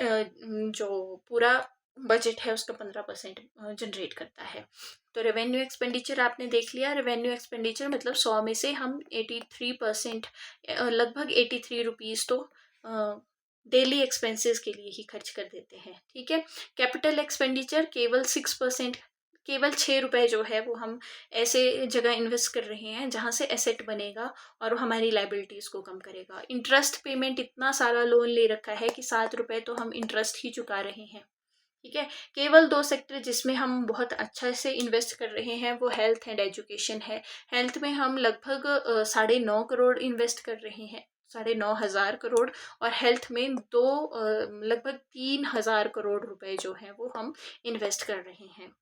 जो पूरा बजट है उसका 15% जनरेट करता है। तो रेवेन्यू एक्सपेंडिचर आपने देख लिया। रेवेन्यू एक्सपेंडिचर मतलब 100 में से हम 83%, लगभग 83 रुपीज़ तो डेली एक्सपेंसेस के लिए ही खर्च कर देते हैं। ठीक है। कैपिटल एक्सपेंडिचर केवल 6%, केवल 6 रुपए जो है वो हम ऐसे जगह इन्वेस्ट कर रहे हैं जहाँ से एसेट बनेगा और हमारी लाइबिलिटीज़ को कम करेगा। इंटरेस्ट पेमेंट, इतना सारा लोन ले रखा है कि 7 रुपए तो हम इंटरेस्ट ही चुका रहे हैं। ठीक है। केवल 2 सेक्टर जिसमें हम बहुत अच्छा से इन्वेस्ट कर रहे हैं वो हेल्थ एंड एजुकेशन है। हेल्थ में हम लगभग 9.5 करोड़ इन्वेस्ट कर रहे हैं, 9,500 करोड़। और हेल्थ में लगभग 3,000 करोड़ रुपए जो है वो हम इन्वेस्ट कर रहे हैं।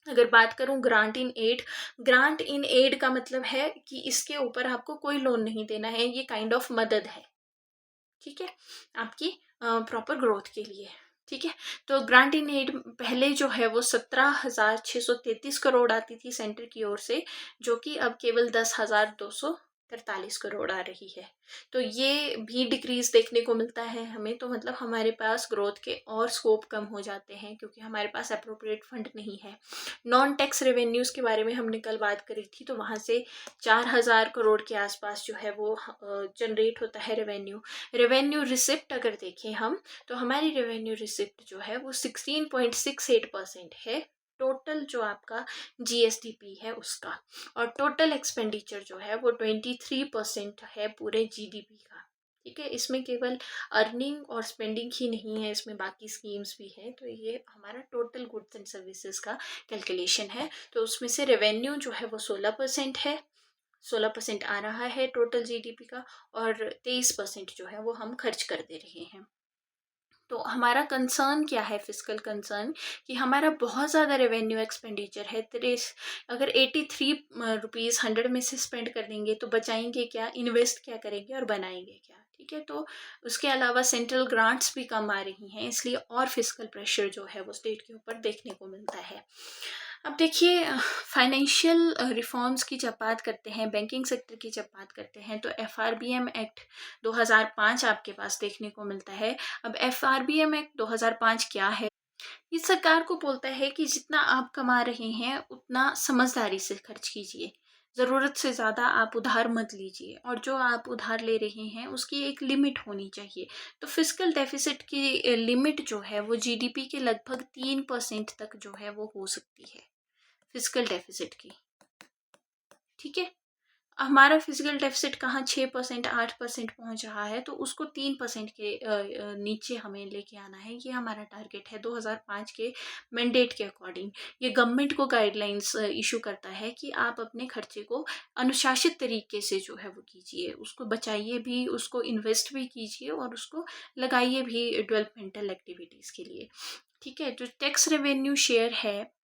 अगर बात करूं grant in aid, grant in aid का मतलब है कि इसके ऊपर आपको कोई लोन नहीं देना है, ये काइंड ऑफ मदद है। ठीक है, आपकी प्रॉपर ग्रोथ के लिए। ठीक है। तो ग्रांट इन एड पहले जो है वो 17,633 करोड़ आती थी सेंटर की ओर से, जो कि अब केवल 10,243 करोड़ आ रही है। तो ये भी डिक्रीज देखने को मिलता है हमें। तो मतलब हमारे पास ग्रोथ के और स्कोप कम हो जाते हैं, क्योंकि हमारे पास अप्रोप्रिएट फंड नहीं है। नॉन टैक्स रेवेन्यूज के बारे में हमने कल बात करी थी, तो वहाँ से 4,000 करोड़ के आसपास जो है वो जनरेट होता है रेवेन्यू। रेवेन्यू रिसिप्ट अगर देखें हम, तो हमारी रेवेन्यू रिसिप्ट जो है वो 16.68% है टोटल जो आपका जीएसडीपी है उसका। और टोटल एक्सपेंडिचर जो है वो 23% है पूरे जीडीपी का। ठीक है, इसमें केवल अर्निंग और स्पेंडिंग ही नहीं है, इसमें बाकी स्कीम्स भी है। तो ये हमारा टोटल गुड्स एंड सर्विसेज का कैलकुलेशन है। तो उसमें से रेवेन्यू जो है वो 16% है, 16% आ रहा है टोटल जीडीपी का, और 23% जो है वो हम खर्च कर दे रहे हैं। तो हमारा कंसर्न क्या है, फिजिकल कंसर्न, कि हमारा बहुत ज़्यादा रेवेन्यू एक्सपेंडिचर है। अगर 83 रुपीज़ 100 में से स्पेंड कर देंगे तो बचाएंगे क्या, इन्वेस्ट क्या करेंगे और बनाएंगे क्या। ठीक है। तो उसके अलावा सेंट्रल ग्रांट्स भी कम आ रही हैं, इसलिए और फिजिकल प्रेशर जो है वो स्टेट के ऊपर देखने को मिलता है। अब देखिए फाइनेंशियल रिफॉर्म्स की जब बात करते हैं, बैंकिंग सेक्टर की जब बात करते हैं, तो एफआरबीएम एक्ट 2005 आपके पास देखने को मिलता है। अब एफआरबीएम एक्ट 2005 क्या है? ये सरकार को बोलता है कि जितना आप कमा रहे हैं उतना समझदारी से खर्च कीजिए, ज़रूरत से ज़्यादा आप उधार मत लीजिए, और जो आप उधार ले रहे हैं उसकी एक लिमिट होनी चाहिए। तो फिजिकल डेफिसिट की लिमिट जो है वो जीडीपी के लगभग 3% तक जो है वो हो सकती है फिजिकल डेफिसिट की। ठीक है। हमारा फिजिकल डेफिसिट कहाँ 6%, 8% पहुंच रहा है, तो उसको 3% के नीचे हमें लेके आना है। ये हमारा टारगेट है 2005 के मैंडेट के अकॉर्डिंग। ये गवर्नमेंट को गाइडलाइंस इशू करता है कि आप अपने खर्चे को अनुशासित तरीके से जो है वो कीजिए, उसको बचाइए भी, उसको इन्वेस्ट भी कीजिए, और उसको लगाइए भी डेवलपमेंटल एक्टिविटीज़ के लिए। ठीक है। जो टैक्स रेवेन्यू शेयर है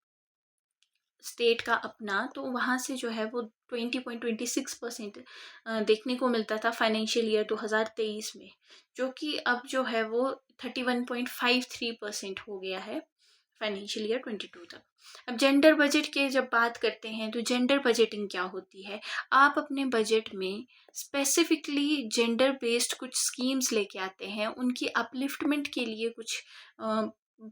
स्टेट का अपना, तो वहाँ से जो है वो 20.26% देखने को मिलता था फाइनेंशियल ईयर 2023 में, जो कि अब जो है वो 31.53% हो गया है फाइनेंशियल ईयर 22 तक। अब जेंडर बजट के जब बात करते हैं तो जेंडर बजटिंग क्या होती है? आप अपने बजट में स्पेसिफिकली जेंडर बेस्ड कुछ स्कीम्स लेके आते हैं, उनकी अपलिफ्टमेंट के लिए कुछ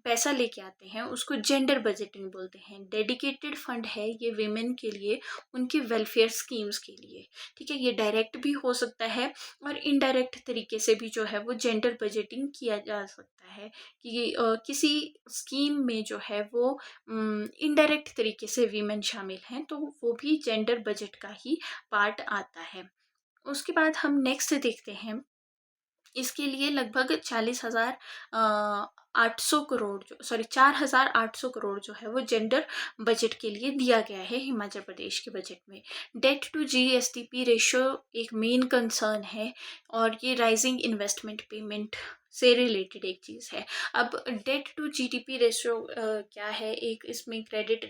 पैसा लेके आते हैं, उसको जेंडर बजटिंग बोलते हैं। डेडिकेटेड फंड है ये विमेन के लिए, उनके वेलफेयर स्कीम्स के लिए। ठीक है, ये डायरेक्ट भी हो सकता है और इनडायरेक्ट तरीके से भी जो है वो जेंडर बजटिंग किया जा सकता है कि किसी स्कीम में जो है वो इनडायरेक्ट तरीके से वीमेन शामिल हैं, तो वो भी जेंडर बजट का ही पार्ट आता है। उसके बाद हम नेक्स्ट देखते हैं, इसके लिए लगभग 4,800 करोड़ जो है वो जेंडर बजट के लिए दिया गया है हिमाचल प्रदेश के बजट में। डेट टू जीएसडीपी रेशियो एक मेन कंसर्न है और ये राइजिंग इन्वेस्टमेंट पेमेंट से रिलेटेड एक चीज़ है। अब डेट टू जीडीपी रेशियो क्या है, एक इसमें क्रेडिट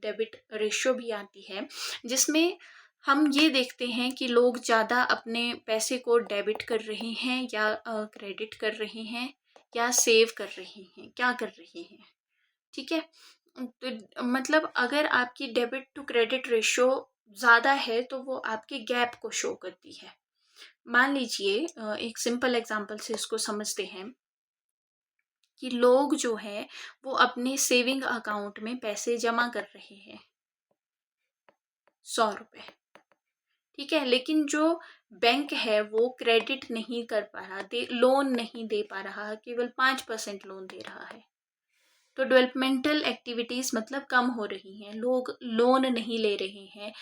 डेबिट रेशियो भी आती है, जिसमें हम ये देखते हैं कि लोग ज़्यादा अपने पैसे को डेबिट कर रहे हैं या क्रेडिट कर रहे हैं या सेव कर रहे हैं, क्या कर रहे हैं। ठीक है, तो मतलब अगर आपकी डेबिट टू क्रेडिट रेशियो ज़्यादा है तो वो आपके गैप को शो करती है। मान लीजिए एक सिंपल एग्जांपल से इसको समझते हैं कि लोग जो है वो अपने सेविंग अकाउंट में पैसे जमा कर रहे हैं 100 रुपये। ठीक है, लेकिन जो बैंक है वो क्रेडिट नहीं कर पा रहा, लोन नहीं दे पा रहा, केवल 5% लोन दे रहा है। तो डेवलपमेंटल एक्टिविटीज़ मतलब कम हो रही हैं, लोग लोन नहीं ले रहे हैं,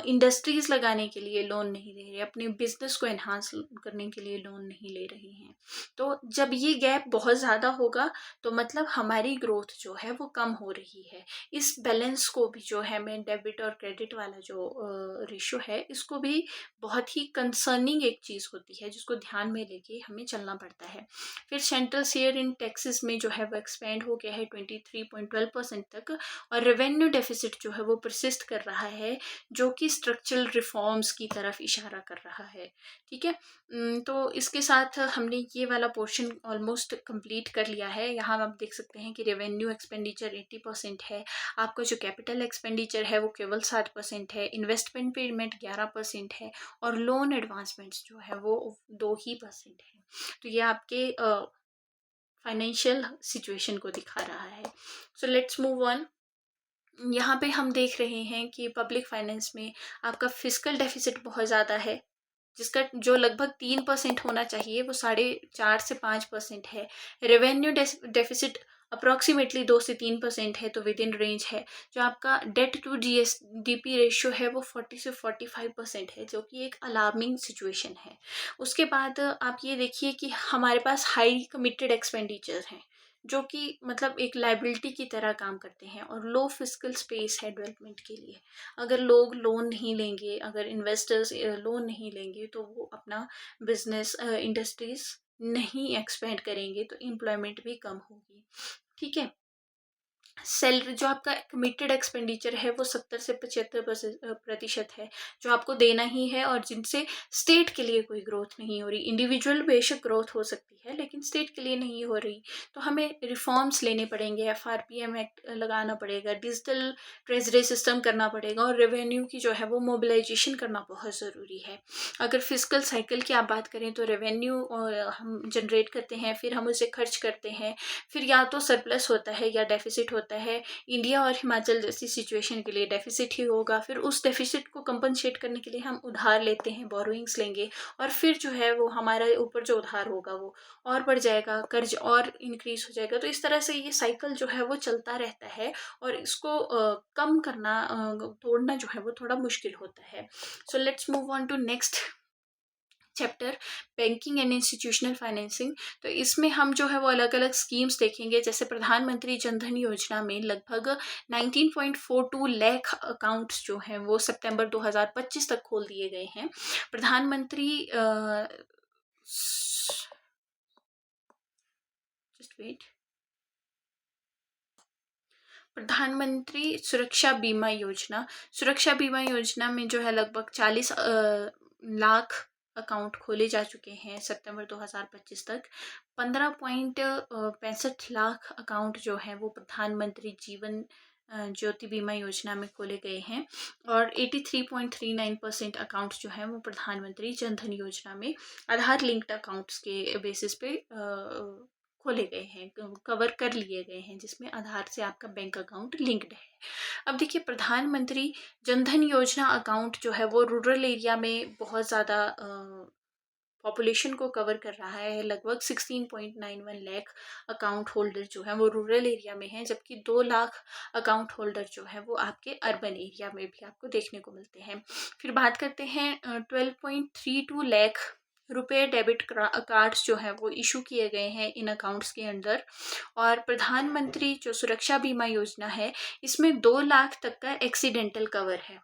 इंडस्ट्रीज़ लगाने के लिए लोन नहीं ले रहे, अपने बिजनेस को एनहांस करने के लिए लोन नहीं ले रहे हैं। तो जब ये गैप बहुत ज़्यादा होगा तो मतलब हमारी ग्रोथ जो है वो कम हो रही है। इस बैलेंस को भी जो है, मैं डेबिट और क्रेडिट वाला जो रेशियो है, इसको भी बहुत ही कंसर्निंग एक चीज़ होती है जिसको ध्यान में लेके हमें चलना पड़ता है। फिर सेंट्रल शेयर इन टैक्सेस में जो है वो एक्सपेंड हो गया है 23.12% तक, और रेवेन्यू डेफिसिट जो है वो परसिस्ट कर रहा है, जो कि स्ट्रक्चरल रिफॉर्म्स की तरफ इशारा कर रहा है। ठीक है, तो इसके साथ हमने ये वाला पोर्शन ऑलमोस्ट कंप्लीट कर लिया है। यहाँ आप देख सकते हैं कि रेवेन्यू एक्सपेंडिचर 80% है, आपका जो कैपिटल एक्सपेंडिचर है वो केवल 7% है, इन्वेस्टमेंट पेमेंट 11% है, और लोन एडवांसमेंट्स जो है वो 2% है। तो ये आपके फाइनेंशियल सिचुएशन को दिखा रहा है। So let's move on. यहाँ पे हम देख रहे हैं कि पब्लिक फाइनेंस में आपका फिस्कल डेफिसिट बहुत ज़्यादा है, जिसका जो लगभग 3% होना चाहिए वो 4.5 से 5% है। रेवेन्यू डेफिसिट अप्रॉक्सीमेटली 2 से 3% है, तो विद इन रेंज है। जो आपका डेट टू जीएसडीपी रेशियो है वो 40 से 45% है, जो कि एक अलार्मिंग सिचुएशन है। उसके बाद आप ये देखिए कि हमारे पास हाई कमिटेड एक्सपेंडिचर हैं, जो कि मतलब एक लाइबिलिटी की तरह काम करते हैं, और लो फिजिकल स्पेस है डेवलपमेंट के लिए। अगर लोग लोन नहीं लेंगे, अगर इन्वेस्टर्स लोन नहीं लेंगे, तो वो अपना बिजनेस इंडस्ट्रीज नहीं एक्सपेंड करेंगे, तो एम्प्लॉयमेंट भी कम होगी। ठीक है, सैलरी जो आपका कमिटेड एक्सपेंडिचर है वो 70 से 75% है, जो आपको देना ही है, और जिनसे स्टेट के लिए कोई ग्रोथ नहीं हो रही। इंडिविजुअल बेशक ग्रोथ हो सकती है, लेकिन स्टेट के लिए नहीं हो रही, तो हमें रिफॉर्म्स लेने पड़ेंगे, एफआरपीएम एक्ट लगाना पड़ेगा, डिजिटल ट्रेजरी सिस्टम करना पड़ेगा, और रेवेन्यू की जो है वो मोबिलाइजेशन करना बहुत ज़रूरी है। अगर फिजिकल साइकिल की आप बात करें तो रेवेन्यू हम जनरेट करते हैं, फिर हम उसे खर्च करते हैं, फिर या तो सरप्लस होता है या डेफिसिट होता है। इंडिया और हिमाचल जैसी सिचुएशन के लिए डेफिसिट ही होगा। फिर उस डेफिसिट को कंपनसेट करने के लिए हम उधार लेते हैं, बोरोइंग्स लेंगे, और फिर जो है वो हमारे ऊपर जो उधार होगा वो और बढ़ जाएगा, कर्ज और इंक्रीज हो जाएगा। तो इस तरह से ये साइकिल जो है वो चलता रहता है, और इसको कम करना, तोड़ना जो है वो थोड़ा मुश्किल होता है। So let's move on to next chapter, banking and institutional financing. तो इसमें हम जो है वो अलग अलग स्कीम्स देखेंगे। जैसे प्रधानमंत्री जनधन योजना में लगभग 19.42 लाख अकाउंट्स जो हैं वो सितंबर 2025 तक खोल दिए गए हैं। प्रधानमंत्री जस्ट वेट प्रधानमंत्री सुरक्षा बीमा योजना। सुरक्षा बीमा योजना में जो है लगभग 40 लाख अकाउंट खोले जा चुके हैं सितंबर 2025 तक। 15.65 लाख अकाउंट जो है वो प्रधानमंत्री जीवन ज्योति बीमा योजना में खोले गए हैं और 83.39% अकाउंट जो है वो प्रधानमंत्री जन धन योजना में आधार लिंक्ड अकाउंट्स के बेसिस पे खोले गए हैं, कवर कर लिए गए हैं, जिसमें आधार से आपका बैंक अकाउंट लिंक्ड है। अब देखिए, प्रधानमंत्री जन धन योजना अकाउंट जो है वो रूरल एरिया में बहुत ज़्यादा पॉपुलेशन को कवर कर रहा है। लगभग 16.91 लाख अकाउंट होल्डर जो हैं वो रूरल एरिया में हैं, जबकि 2 लाख अकाउंट होल्डर जो हैं वो आपके अर्बन एरिया में भी आपको देखने को मिलते हैं। फिर बात करते हैं 12.32 लाख रुपए डेबिट कार्ड्स जो हैं वो इशू किए गए हैं इन अकाउंट्स के अंदर। और प्रधानमंत्री जो सुरक्षा बीमा योजना है, इसमें 2 लाख तक का एक्सीडेंटल कवर है।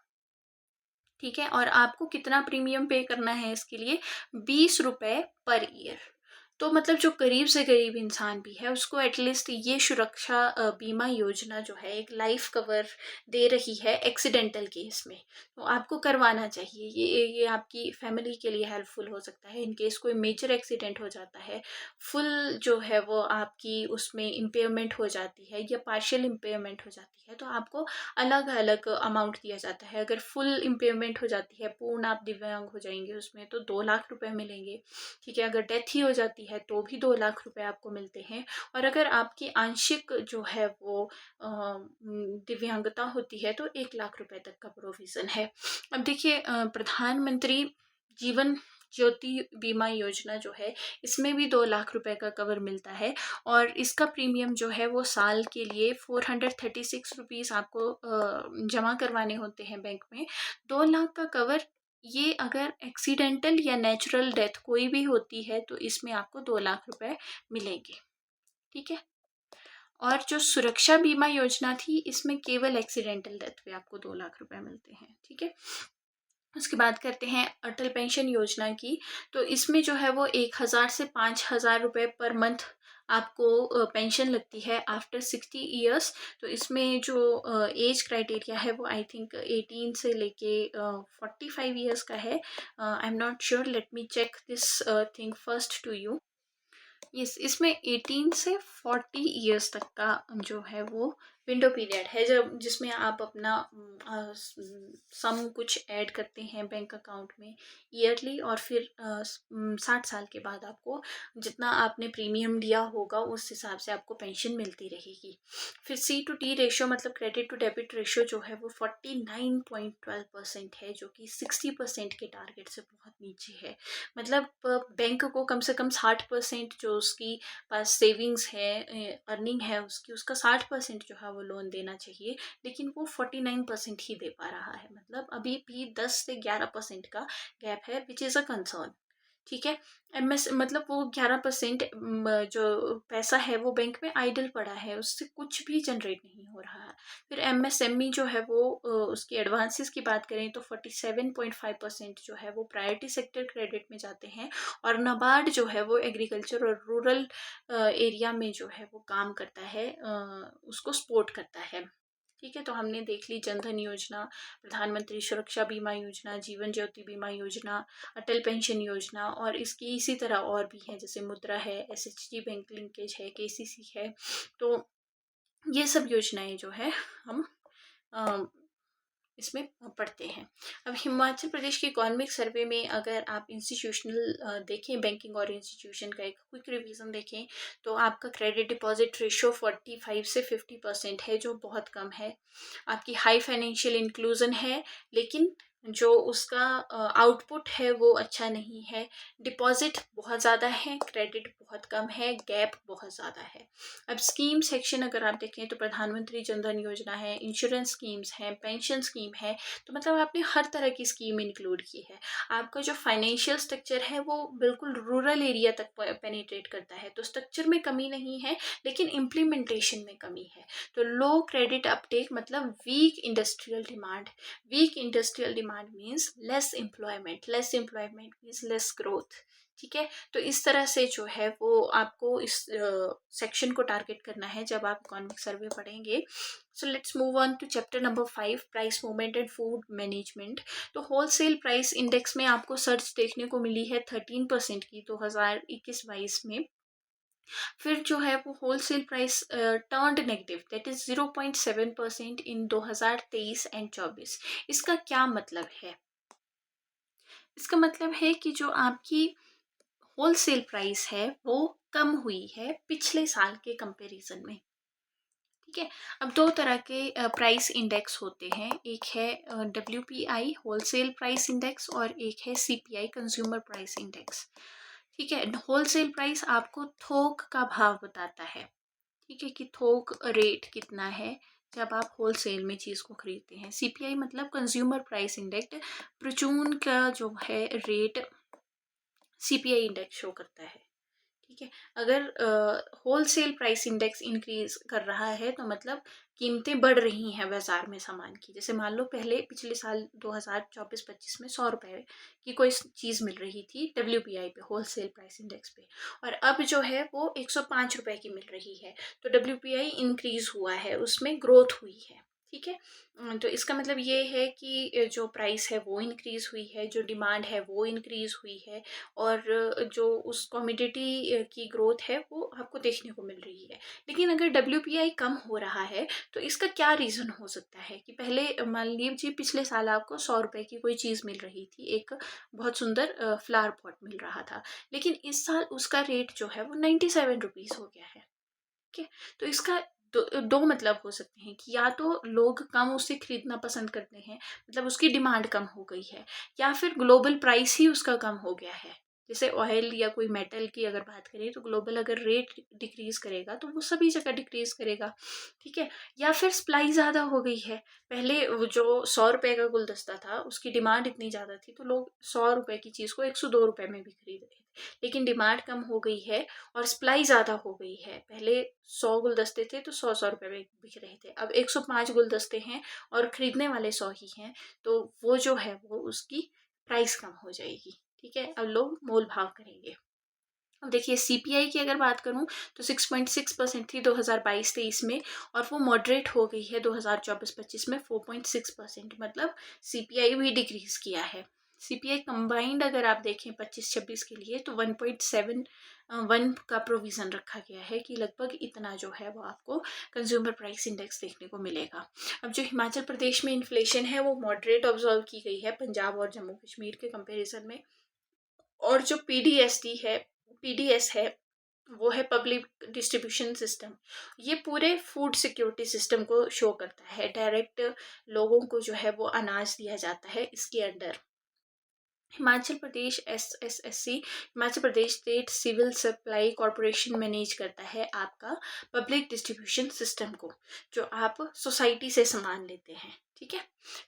ठीक है, और आपको कितना प्रीमियम पे करना है इसके लिए? 20 रुपये पर ईयर। तो मतलब जो गरीब से गरीब इंसान भी है उसको एटलीस्ट ये सुरक्षा बीमा योजना जो है एक लाइफ कवर दे रही है एक्सीडेंटल केस में, तो आपको करवाना चाहिए। ये आपकी फैमिली के लिए हेल्पफुल हो सकता है इन केस कोई मेजर एक्सीडेंट हो जाता है, फुल जो है वो आपकी उसमें इम्पेयरमेंट हो जाती है या पार्शियल इम्पेयरमेंट हो जाती है, तो आपको अलग अलग अमाउंट दिया जाता है। अगर फुल इम्पेयरमेंट हो जाती है, पूर्ण आप दिव्यांग हो जाएंगे उसमें, तो 2 लाख रुपए मिलेंगे। ठीक है, अगर डेथ ही हो जाती है तो भी 2 लाख रुपए आपको मिलते हैं। और अगर आपकी आंशिक जो है वो दिव्यांगता होती है तो 1 लाख रुपए तक का प्रोविज़न है। अब देखिए, प्रधानमंत्री जीवन ज्योति बीमा योजना जो है इसमें भी 2 लाख रुपए का कवर मिलता है और इसका प्रीमियम जो है वो साल के लिए 436 रुपीज़ आपको जमा करवाने होते हैं बैंक में। 2 लाख का कवर, ये अगर एक्सीडेंटल या नेचुरल डेथ कोई भी होती है तो इसमें आपको 2 लाख रुपए मिलेंगे। ठीक है, और जो सुरक्षा बीमा योजना थी इसमें केवल एक्सीडेंटल डेथ पे आपको 2 लाख रुपए मिलते हैं। ठीक है, उसके बाद करते हैं अटल पेंशन योजना की। तो इसमें जो है वो 1,000 से 5,000 रुपये पर मंथ आपको पेंशन लगती है आफ्टर 60 ईयर्स। तो इसमें जो एज क्राइटेरिया है वो आई थिंक 18 से लेके 45 ईयर्स का है। I am not sure, let me check this thing first to you. इसमें 18 से 40 ईयर्स तक का जो है वो विंडो पीरियड है, जब जिसमें आप अपना सम कुछ ऐड करते हैं बैंक अकाउंट में ईयरली, और फिर 60 साल के बाद आपको जितना आपने प्रीमियम लिया होगा उस हिसाब से आपको पेंशन मिलती रहेगी। फिर C/D रेशो मतलब क्रेडिट टू डेबिट रेशो जो है वो 49.12% है, जो कि 60% के टारगेट से बहुत नीचे है। मतलब बैंक को कम से कम 60% जो उसकी पास सेविंग्स है, अर्निंग है उसकी, उसका 60% जो है वो लोन देना चाहिए, लेकिन वो 49% ही दे पा रहा है। मतलब अभी भी 10 से 11% का गैप है, विच इज़ अ कंसर्न। ठीक है, MS मतलब वो 11% जो पैसा है वो बैंक में आइडल पड़ा है, उससे कुछ भी जनरेट नहीं हो रहा है। फिर MSME जो है वो उसकी एडवांसेस की बात करें तो 47.5% जो है वो प्रायोरिटी सेक्टर क्रेडिट में जाते हैं, और नाबार्ड जो है वो एग्रीकल्चर और रूरल एरिया में जो है वो काम करता है, उसको सपोर्ट करता है। ठीक है, तो हमने देख ली जनधन योजना, प्रधानमंत्री सुरक्षा बीमा योजना, जीवन ज्योति बीमा योजना, अटल पेंशन योजना, और इसकी इसी तरह और भी हैं, जैसे मुद्रा है, SHG बैंक लिंकेज है, KCC है। तो ये सब योजनाएं जो है हम इसमें पढ़ते हैं। अब हिमाचल प्रदेश के इकोनॉमिक सर्वे में अगर आप इंस्टीट्यूशनल देखें, बैंकिंग और इंस्टीट्यूशन का एक क्विक रिवीजन देखें, तो आपका क्रेडिट डिपॉजिट रेशो 45 से 50% है, जो बहुत कम है। आपकी हाई फाइनेंशियल इंक्लूजन है, लेकिन जो उसका आउटपुट है वो अच्छा नहीं है। डिपॉजिट बहुत ज़्यादा है, क्रेडिट बहुत कम है, गैप बहुत ज़्यादा है। अब स्कीम सेक्शन अगर आप देखें तो प्रधानमंत्री जनधन योजना है, इंश्योरेंस स्कीम्स हैं, पेंशन स्कीम है, तो मतलब आपने हर तरह की स्कीम इंक्लूड की है। आपका जो फाइनेंशियल स्ट्रक्चर है वो बिल्कुल रूरल एरिया तक पेनिट्रेट करता है, तो स्ट्रक्चर में कमी नहीं है, लेकिन इम्प्लीमेंटेशन में कमी है। तो लो क्रेडिट अपटेक मतलब weak industrial demand demand means less employment means less growth. ठीक है, तो इस तरह से जो है वो आपको इस सेक्शन को टारगेट करना है जब आप इकोनॉमिक सर्वे पढ़ेंगे। So let's move on to chapter number 5, price movement and food management. तो होलसेल प्राइस इंडेक्स में आपको सर्च देखने को मिली है 13% की 2021-22 में। फिर जो है वो wholesale price turned negative, that is 0.7% in 2023 and 24। इसका क्या मतलब है? इसका मतलब है कि जो आपकी होलसेल प्राइस है वो कम हुई है पिछले साल के कंपैरिजन में। ठीक है, अब दो तरह के प्राइस इंडेक्स होते हैं, एक है WPI होलसेल प्राइस इंडेक्स और एक है CPI कंज्यूमर प्राइस इंडेक्स। ठीक है, होलसेल प्राइस आपको थोक का भाव बताता है। ठीक है, कि थोक रेट कितना है जब आप होलसेल में चीज़ को खरीदते हैं। CPI मतलब कंज्यूमर प्राइस इंडेक्स, परचून का जो है रेट CPI इंडेक्स शो करता है। ठीक है, अगर होलसेल प्राइस इंडेक्स इंक्रीज कर रहा है तो मतलब कीमतें बढ़ रही हैं बाजार में सामान की। जैसे मान लो पहले पिछले साल 2024-25 में 100 रुपये की कोई चीज़ मिल रही थी WPI पे, होलसेल प्राइस इंडेक्स पे, और अब जो है वो 105 रुपये की मिल रही है। तो WPI इंक्रीज हुआ है, उसमें ग्रोथ हुई है। ठीक है, तो इसका मतलब ये है कि जो प्राइस है वो इंक्रीज हुई है, जो डिमांड है वो इंक्रीज हुई है, और जो उस कमोडिटी की ग्रोथ है वो आपको देखने को मिल रही है। लेकिन अगर WPI कम हो रहा है तो इसका क्या रीज़न हो सकता है कि पहले मान लीजिए पिछले साल आपको 100 रुपये की कोई चीज़ मिल रही थी, एक बहुत सुंदर फ्लावर पॉट मिल रहा था, लेकिन इस साल उसका रेट जो है वो 97 रुपीज़ हो गया है। ठीक है, तो इसका दो मतलब हो सकते हैं कि या तो लोग कम उसे खरीदना पसंद करते हैं, मतलब उसकी डिमांड कम हो गई है, या फिर ग्लोबल प्राइस ही उसका कम हो गया है। जैसे ऑयल या कोई मेटल की अगर बात करें तो ग्लोबल अगर रेट डिक्रीज करेगा तो वो सभी जगह डिक्रीज करेगा। ठीक है, या फिर सप्लाई ज़्यादा हो गई है। पहले वो जो 100 रुपये का गुलदस्ता था उसकी डिमांड इतनी ज़्यादा थी तो लोग 100 रुपये की चीज़ को 102 रुपये में भी खरीद रहे थे, लेकिन डिमांड कम हो गई है और सप्लाई ज़्यादा हो गई है। पहले 100 गुलदस्ते थे तो 100-100 रुपये में बिक रहे थे, अब 105 गुलदस्ते हैं और खरीदने वाले 100 ही हैं, तो वो जो है वो उसकी प्राइस कम हो जाएगी। ठीक है, अब लोग मोल भाव करेंगे। अब देखिए CPI की अगर बात करूं तो 6.6% थी 2022-23 में, और वो मॉडरेट हो गई है 2024-25 में 4.6%, मतलब CPI भी डिक्रीज किया है। CPI कंबाइंड अगर आप देखें 25-26 के लिए तो 1.71 का प्रोविज़न रखा गया है कि लगभग इतना जो है वो आपको कंज्यूमर प्राइस इंडेक्स देखने को मिलेगा। अब जो हिमाचल प्रदेश में इन्फ्लेशन है वो मॉडरेट ऑब्जर्व की गई है पंजाब और जम्मू कश्मीर के कंपेरिजन में, और जो PDS है वो है पब्लिक डिस्ट्रीब्यूशन सिस्टम। ये पूरे फूड सिक्योरिटी सिस्टम को शो करता है, डायरेक्ट लोगों को जो है वो अनाज दिया जाता है इसके under. Himachal Pradesh SSSC, Himachal Pradesh state civil supply corporation manage करता है आपका पब्लिक डिस्ट्रीब्यूशन सिस्टम को, जो आप सोसाइटी से सामान लेते हैं। ठीक है,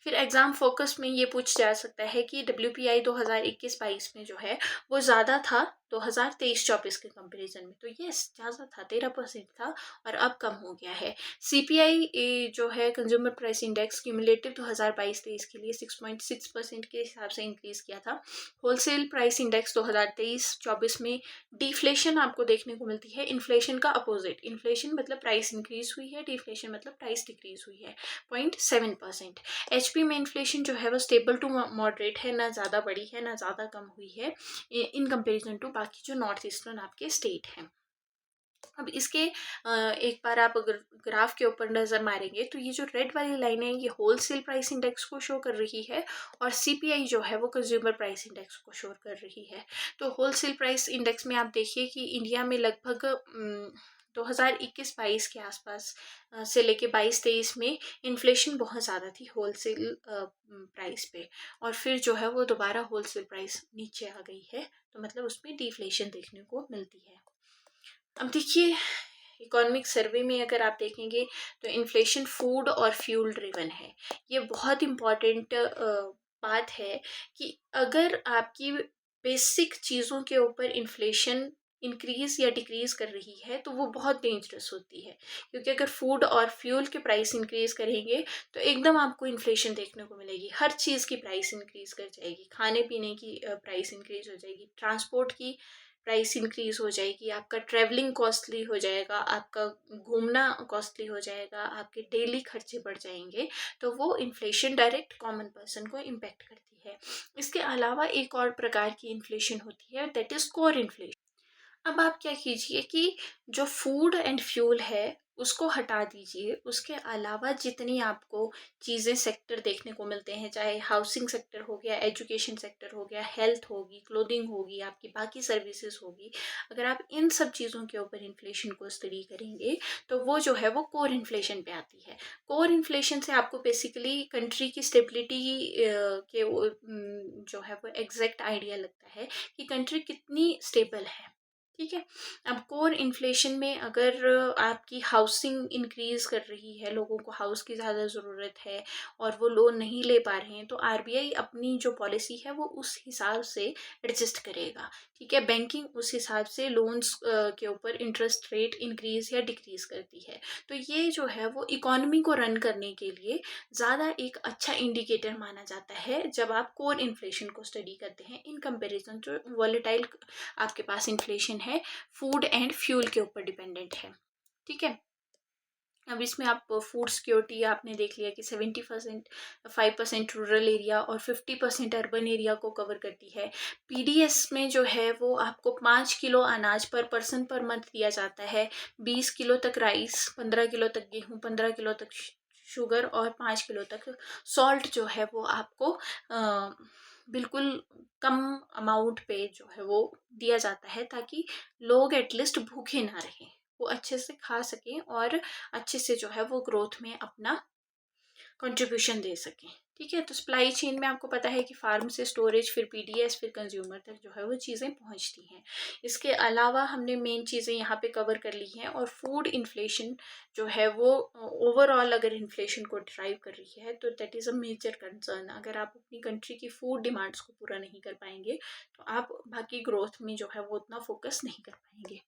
फिर एग्जाम फोकस में ये पूछ जा सकता है कि WPI 2021-22 में जो है वो ज़्यादा था 2023-24 के कंपैरिजन में, तो ये ज़्यादा था, 13% था, और अब कम हो गया है। CPI जो है कंज्यूमर प्राइस इंडेक्स क्यूमुलेटिव 2022-23 के लिए 6.6% के हिसाब से इंक्रीज किया था। होलसेल प्राइस इंडेक्स 2023-24 में डिफ्लेशन आपको देखने को मिलती है, इन्फ्लेशन का अपोजिट। इन्फ्लेशन मतलब प्राइस इंक्रीज हुई है, डिफ्लेशन मतलब प्राइस डिक्रीज हुई है 0.7%। HP में इन्फ्लेशन जो है वो स्टेबल टू मॉडरेट है, ना ज़्यादा बढ़ी है ना ज़्यादा कम हुई है इन कंपेरिजन टू बाकी जो नॉर्थ ईस्टर्न आपके स्टेट हैं। अब इसके एक बार आप अगर ग्राफ के ऊपर नज़र मारेंगे तो ये जो रेड वाली लाइन है ये होलसेल प्राइस इंडेक्स को शो कर रही है, और CPI जो है वो कंज्यूमर प्राइस इंडेक्स को शो कर रही है। तो होलसेल प्राइस इंडेक्स में आप देखिए कि इंडिया में लगभग 2021-22 के आसपास से लेके 22-23 में इन्फ्लेशन बहुत ज़्यादा थी होलसेल प्राइस पे, और फिर जो है वो दोबारा होलसेल प्राइस नीचे आ गई है, तो मतलब उसमें डिफ्लेशन देखने को मिलती है। अब देखिए इकोनॉमिक सर्वे में अगर आप देखेंगे तो इन्फ्लेशन फूड और फ्यूल ड्रिवन है। ये बहुत इम्पॉर्टेंट बात है कि अगर आपकी बेसिक चीज़ों के ऊपर इन्फ्लेशन इंक्रीज या डिक्रीज कर रही है तो वो बहुत डेंजरस होती है, क्योंकि अगर फूड और फ्यूल के प्राइस इंक्रीज करेंगे तो एकदम आपको इन्फ्लेशन देखने को मिलेगी। हर चीज़ की प्राइस इंक्रीज कर जाएगी, खाने पीने की प्राइस इंक्रीज हो जाएगी, ट्रांसपोर्ट की प्राइस इंक्रीज हो जाएगी, आपका ट्रैवलिंग कॉस्टली हो जाएगा, आपका घूमना कॉस्टली हो जाएगा, आपके डेली खर्चे बढ़ जाएंगे। तो वो इन्फ्लेशन डायरेक्ट कॉमन पर्सन को इम्पेक्ट करती है। इसके अलावा एक और प्रकार की इन्फ्लेशन होती है, दैट इज कोर इन्फ्लेशन। अब आप क्या कीजिए कि जो फूड एंड फ्यूल है उसको हटा दीजिए, उसके अलावा जितनी आपको चीज़ें सेक्टर देखने को मिलते हैं, चाहे हाउसिंग सेक्टर हो गया, एजुकेशन सेक्टर हो गया, हेल्थ होगी, क्लोथिंग होगी, आपकी बाकी सर्विसेज होगी, अगर आप इन सब चीज़ों के ऊपर इन्फ्लेशन को स्टडी करेंगे तो वो जो है वो कोर इन्फ्लेशन पे आती है। कोर इन्फ्लेशन से आपको बेसिकली कंट्री की स्टेबिलिटी के जो है वो एग्जैक्ट आइडिया लगता है कि कंट्री कितनी स्टेबल है। ठीक है। अब कोर इन्फ्लेशन में अगर आपकी हाउसिंग इंक्रीज कर रही है, लोगों को हाउस की ज़्यादा ज़रूरत है और वो लोन नहीं ले पा रहे हैं, तो आरबीआई अपनी जो पॉलिसी है वो उस हिसाब से एडजस्ट करेगा। ठीक है। बैंकिंग उस हिसाब से लोन्स के ऊपर इंटरेस्ट रेट इंक्रीज या डिक्रीज करती है। तो ये जो है वो इकोनॉमी को रन करने के लिए ज़्यादा एक अच्छा इंडिकेटर माना जाता है जब आप कोर इन्फ्लेशन को स्टडी करते हैं इन कंपेरिजन जो वॉलेटाइल आपके पास इन्फ्लेशन है, फूड एंड फ्यूल के ऊपर डिपेंडेंट है। ठीक है। अब इसमें आप फूड सिक्योरिटी आपने देख लिया कि 70% 5% रूरल एरिया और 50% अर्बन एरिया को कवर करती है। पीडीएस में जो है वो आपको 5 किलो अनाज पर पर्सन पर मंथ दिया जाता है, 20 किलो तक राइस, 15 किलो तक गेहूँ, 15 किलो तक शुगर और 5 किलो तक सॉल्ट जो है वो आपको बिल्कुल कम अमाउंट पे जो है वो दिया जाता है, ताकि लोग एटलीस्ट भूखे ना रहें, वो अच्छे से खा सकें और अच्छे से जो है वो ग्रोथ में अपना कंट्रीब्यूशन दे सकें। ठीक है। तो सप्लाई चेन में आपको पता है कि फार्म से स्टोरेज, फिर पीडीएस, फिर कंज्यूमर तक जो है वो चीज़ें पहुंचती हैं। इसके अलावा हमने मेन चीज़ें यहाँ पे कवर कर ली हैं। और फूड इन्फ्लेशन जो है वो ओवरऑल अगर इन्फ्लेशन को ड्राइव कर रही है तो that is a major concern. अगर आप अपनी कंट्री की फूड डिमांड्स को पूरा नहीं कर पाएंगे तो आप बाकी ग्रोथ में जो है वो उतना फोकस नहीं कर पाएंगे।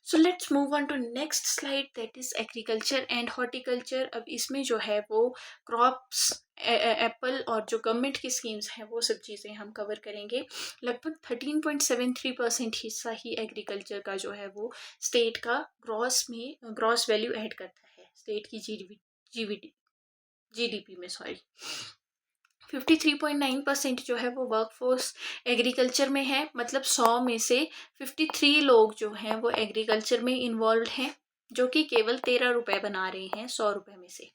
So let's move on to next slide, that is agriculture and horticulture. अब इसमें जो है वो क्रॉप्स, एप्पल और जो गवर्नमेंट की स्कीम्स हैं वो सब चीज़ें हम कवर करेंगे। लगभग 13.73% हिस्सा ही एग्रीकल्चर का जो है वो स्टेट का ग्रॉस वैल्यू ऐड करता है, स्टेट की जीडीपी में, सॉरी। 53.9% जो है वो वर्कफोर्स एग्रीकल्चर में है, मतलब 100 में से 53 लोग जो हैं वो एग्रीकल्चर में इन्वॉल्व हैं, जो कि केवल 13 रुपए बना रहे हैं 100 रुपए में से।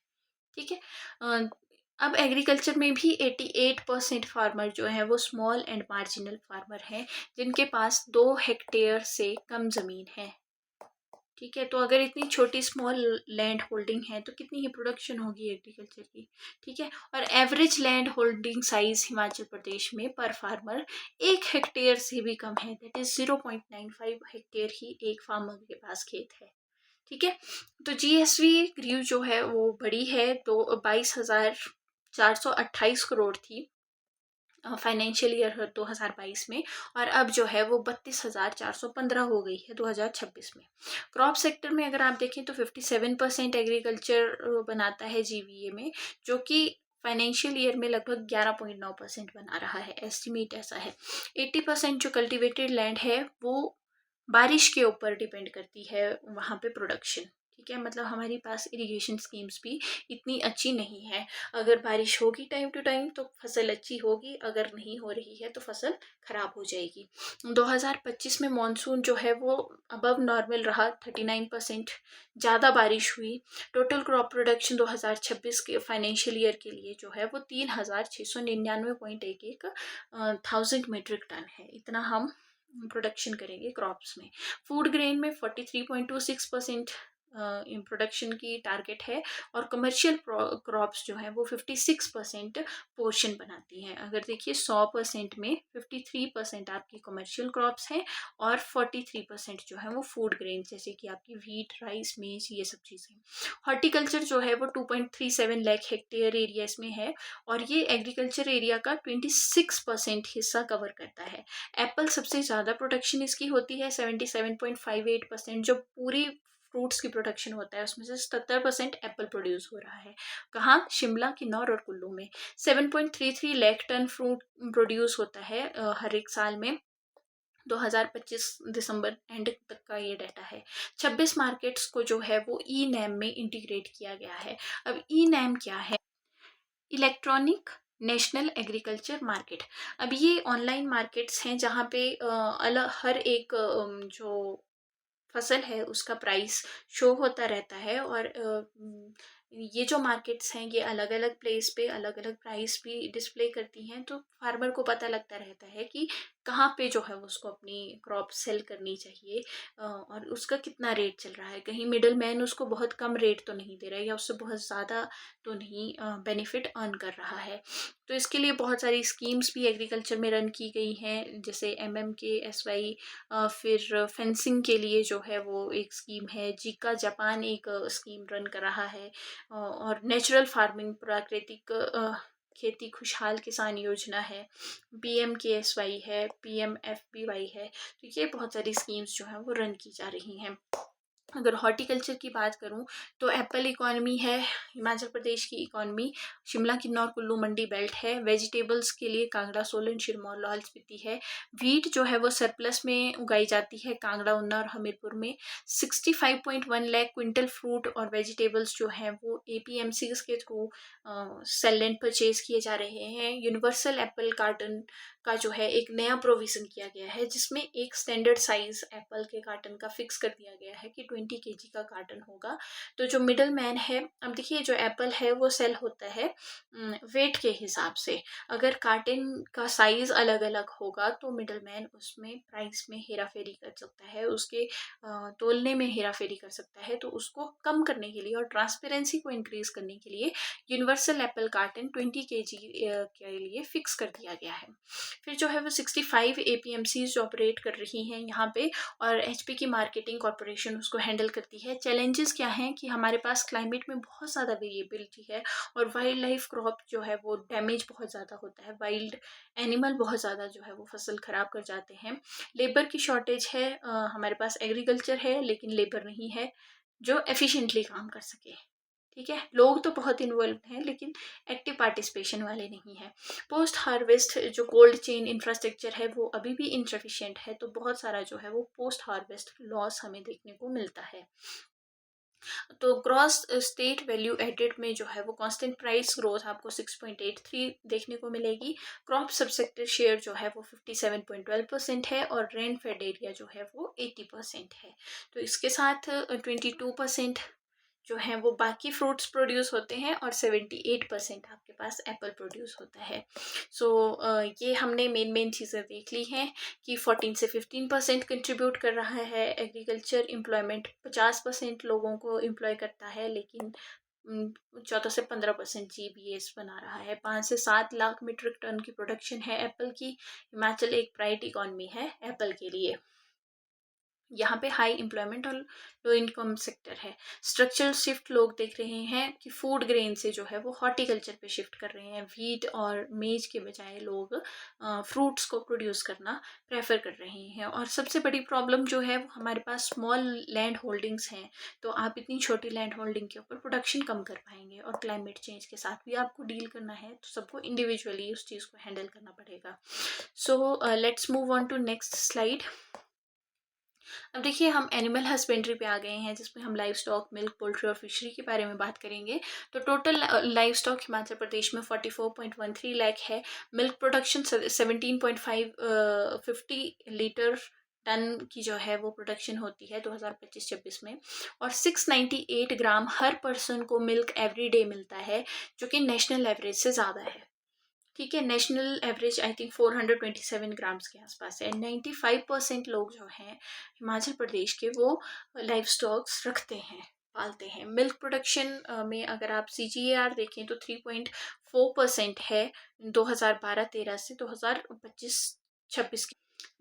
ठीक है। अब एग्रीकल्चर में भी 88% फार्मर जो है वो स्मॉल एंड मार्जिनल फार्मर हैं, जिनके पास 2 हेक्टेयर से कम ज़मीन है। ठीक है। तो अगर इतनी छोटी स्मॉल लैंड होल्डिंग है तो कितनी ही प्रोडक्शन होगी एग्रीकल्चर की। ठीक है। और average land holding size Himachal Pradesh में पर फार्मर 1 हेक्टेयर से भी कम है, दैट इज 0.95 हेक्टेयर ही एक फार्मर के पास खेत है। ठीक है। तो जीएसवी ग्रीव जो है वो बड़ी है, तो 22,428 करोड़ थी फाइनेंशियल ईयर 2022 में, और अब जो है वो 32,415 हो गई है 2026 में। क्रॉप सेक्टर में अगर आप देखें तो 57% एग्रीकल्चर बनाता है जीवीए में, जो कि फाइनेंशियल ईयर में लगभग 11.9% बना रहा है, एस्टिमेट ऐसा है। 80% जो कल्टिवेटेड लैंड है वो बारिश के ऊपर डिपेंड करती है वहाँ पे प्रोडक्शन। ठीक है। मतलब हमारे पास इरिगेशन स्कीम्स भी इतनी अच्छी नहीं है। अगर बारिश होगी टाइम टू टाइम तो फसल अच्छी होगी, अगर नहीं हो रही है तो फसल खराब हो जाएगी। 2025 में मॉनसून जो है वो अबव नॉर्मल रहा, 39% ज़्यादा बारिश हुई। टोटल क्रॉप प्रोडक्शन 2026 के फाइनेंशियल ईयर के लिए जो है वो 3,699.11 थाउजेंड मेट्रिक टन है, इतना हम प्रोडक्शन करेंगे क्रॉप्स में। फूड ग्रेन में 43.26% प्रोडक्शन की टारगेट है, और कमर्शियल क्रॉप्स जो है वो 56% पोर्शन बनाती हैं। अगर देखिए 100% में 53% आपकी कमर्शियल क्रॉप्स हैं और 43% जो है वो फूड ग्रेन, जैसे कि आपकी व्हीट, राइस, मेज, ये सब चीज़ें। हॉर्टिकल्चर जो है वो 2.37 लाख हेक्टेयर एरिया इसमें है, और ये एग्रीकल्चर एरिया का 26% हिस्सा कवर करता है। एप्पल सबसे ज़्यादा प्रोडक्शन इसकी होती है 77.58%, जो पूरी फ्रूट्स की प्रोडक्शन होता है उसमें से 77% एप्पल प्रोड्यूस हो रहा है। कहाँ? शिमला, किन्नौर और कुल्लू में। 7.33 लाख टन फ्रूट प्रोड्यूस होता है हर एक साल में। 2025 दिसंबर एंड तक का ये डाटा है। 26 मार्केट्स को जो है वो ई नैम में इंटीग्रेट किया गया है। अब ई नैम क्या है? Electronic national agriculture market. अब ये ऑनलाइन मार्केट्स हैं जहाँ पे अलग हर एक जो फसल है उसका प्राइस शो होता रहता है, और ये जो मार्केट्स हैं ये अलग अलग प्लेस पे अलग अलग प्राइस भी डिस्प्ले करती हैं, तो फार्मर को पता लगता रहता है कि कहाँ पे जो है उसको अपनी क्रॉप सेल करनी चाहिए, और उसका कितना रेट चल रहा है। कहीं मिडल मैन उसको बहुत कम रेट तो नहीं दे रहा है, या उससे बहुत ज़्यादा तो नहीं बेनिफिट अर्न कर रहा है। तो इसके लिए बहुत सारी स्कीम्स भी एग्रीकल्चर में रन की गई हैं, जैसे MMKSY, फिर फेंसिंग के लिए जो है वो एक स्कीम है, जीका जापान एक स्कीम रन कर रहा है, और नेचुरल फार्मिंग, प्राकृतिक खेती खुशहाल किसान योजना है, PMKSY है, PMFBY है। तो ये बहुत सारी स्कीम्स जो हैं वो रन की जा रही हैं। अगर हॉर्टिकल्चर की बात करूं तो एप्पल इकॉनमी है हिमाचल प्रदेश की इकॉनमी। शिमला, किन्नौर, कुल्लू मंडी बेल्ट है। वेजिटेबल्स के लिए कांगड़ा, सोलन, सिरमौर, लाहौल स्पीति है। व्हीट जो है वो सरप्लस में उगाई जाती है कांगड़ा, ऊना और हमीरपुर में। 65.1 लाख क्विंटल फ्रूट और वेजिटेबल्स जो हैं वो APMC के थ्रू सेल एंड परचेज किए जा रहे हैं। यूनिवर्सल एप्पल कार्टन का जो है एक नया प्रोविज़न किया गया है, जिसमें एक स्टैंडर्ड साइज एप्पल के कार्टन का फिक्स कर दिया गया है कि 20 kg का कार्टन होगा। तो जो मिडल मैन है, अब देखिए जो एप्पल है वो सेल होता है वेट के हिसाब से। अगर कार्टन का साइज अलग अलग होगा तो मिडल मैन उसमें प्राइस में हेरा फेरी कर सकता है, उसके तोलने में हेरा फेरी कर सकता है। तो उसको कम करने के लिए और ट्रांसपेरेंसी को इंक्रीज करने के लिए यूनिवर्सल एप्पल कार्टन 20 kg के लिए फिक्स कर दिया गया है। फिर जो है वो 65 APMCs जो ऑपरेट कर रही हैं यहाँ पे, और HP की मार्केटिंग कॉरपोरेशन उसको हैंडल करती है। चैलेंजेस क्या हैं कि हमारे पास क्लाइमेट में बहुत ज़्यादा वेरिएबिलिटी है, और वाइल्ड लाइफ क्रॉप जो है वो डैमेज बहुत ज़्यादा होता है, वाइल्ड एनिमल बहुत ज़्यादा जो है वो फसल ख़राब कर जाते हैं। लेबर की शॉर्टेज है, हमारे पास एग्रीकल्चर है लेकिन लेबर नहीं है जो एफिशिएंटली काम कर सके। ठीक है, लोग तो बहुत इन्वॉल्व हैं लेकिन एक्टिव पार्टिसिपेशन वाले नहीं है। पोस्ट हार्वेस्ट जो कोल्ड चेन इंफ्रास्ट्रक्चर है वो अभी भी इनसफिशिएंट है, तो बहुत सारा जो है वो पोस्ट हार्वेस्ट लॉस हमें देखने को मिलता है। तो ग्रॉस स्टेट वैल्यू एडेड में जो है वो कांस्टेंट प्राइस ग्रोथ आपको 6.83 देखने को मिलेगी। क्रॉप सबसेक्टर शेयर जो है वो 57.12% है, और रेन फेड एरिया जो है वो 80% है। तो इसके साथ 22% जो है वो बाकी फ्रूट्स प्रोड्यूस होते हैं, और 78% आपके पास एप्पल प्रोड्यूस होता है। सो ये हमने मेन चीज़ें देख ली हैं कि 14 से 15% कंट्रीब्यूट कर रहा है एग्रीकल्चर। एम्प्लॉयमेंट 50% लोगों को एम्प्लॉय करता है, लेकिन 14 से 15% GBS बना रहा है। 5 से 7 लाख मीट्रिक टन की प्रोडक्शन है एप्पल की। हिमाचल एक ब्राइट इकॉनमी है एप्पल के लिए। यहाँ पे हाई एम्प्लॉयमेंट और लो इनकम सेक्टर है। स्ट्रक्चरल शिफ्ट लोग देख रहे हैं कि फूड ग्रेन से जो है वो हॉर्टिकल्चर पे शिफ्ट कर रहे हैं। व्हीट और मेज के बजाय लोग फ्रूट्स को प्रोड्यूस करना प्रेफर कर रहे हैं। और सबसे बड़ी प्रॉब्लम जो है वो हमारे पास स्मॉल लैंड होल्डिंग्स हैं, तो आप इतनी छोटी लैंड होल्डिंग के ऊपर प्रोडक्शन कम कर पाएंगे, और क्लाइमेट चेंज के साथ भी आपको डील करना है, तो सबको इंडिविजुअली उस चीज़ को हैंडल करना पड़ेगा। So let's move on to next slide. अब देखिए हम एनिमल हस्बेंड्री पे आ गए हैं, जिसमें हम लाइव स्टॉक, मिल्क, पोल्ट्री और फिशरी के बारे में बात करेंगे। तो total live stock Himachal Pradesh में 44.13 लाख है। मिल्क प्रोडक्शन 17.50 लीटर टन की जो है वो प्रोडक्शन होती है 2025-26 में, और 698 ग्राम हर पर्सन को मिल्क एवरी डे मिलता है, जो कि नेशनल एवरेज से ज़्यादा है। ठीक है, national average I think 427 grams के आसपास है। 95% लोग जो हैं हिमाचल प्रदेश के वो लाइव स्टॉक्स रखते हैं। पालते हैं। मिल्क प्रोडक्शन में अगर आप CGAR देखें तो 3.4% है 2012-13 से 2025-26 की।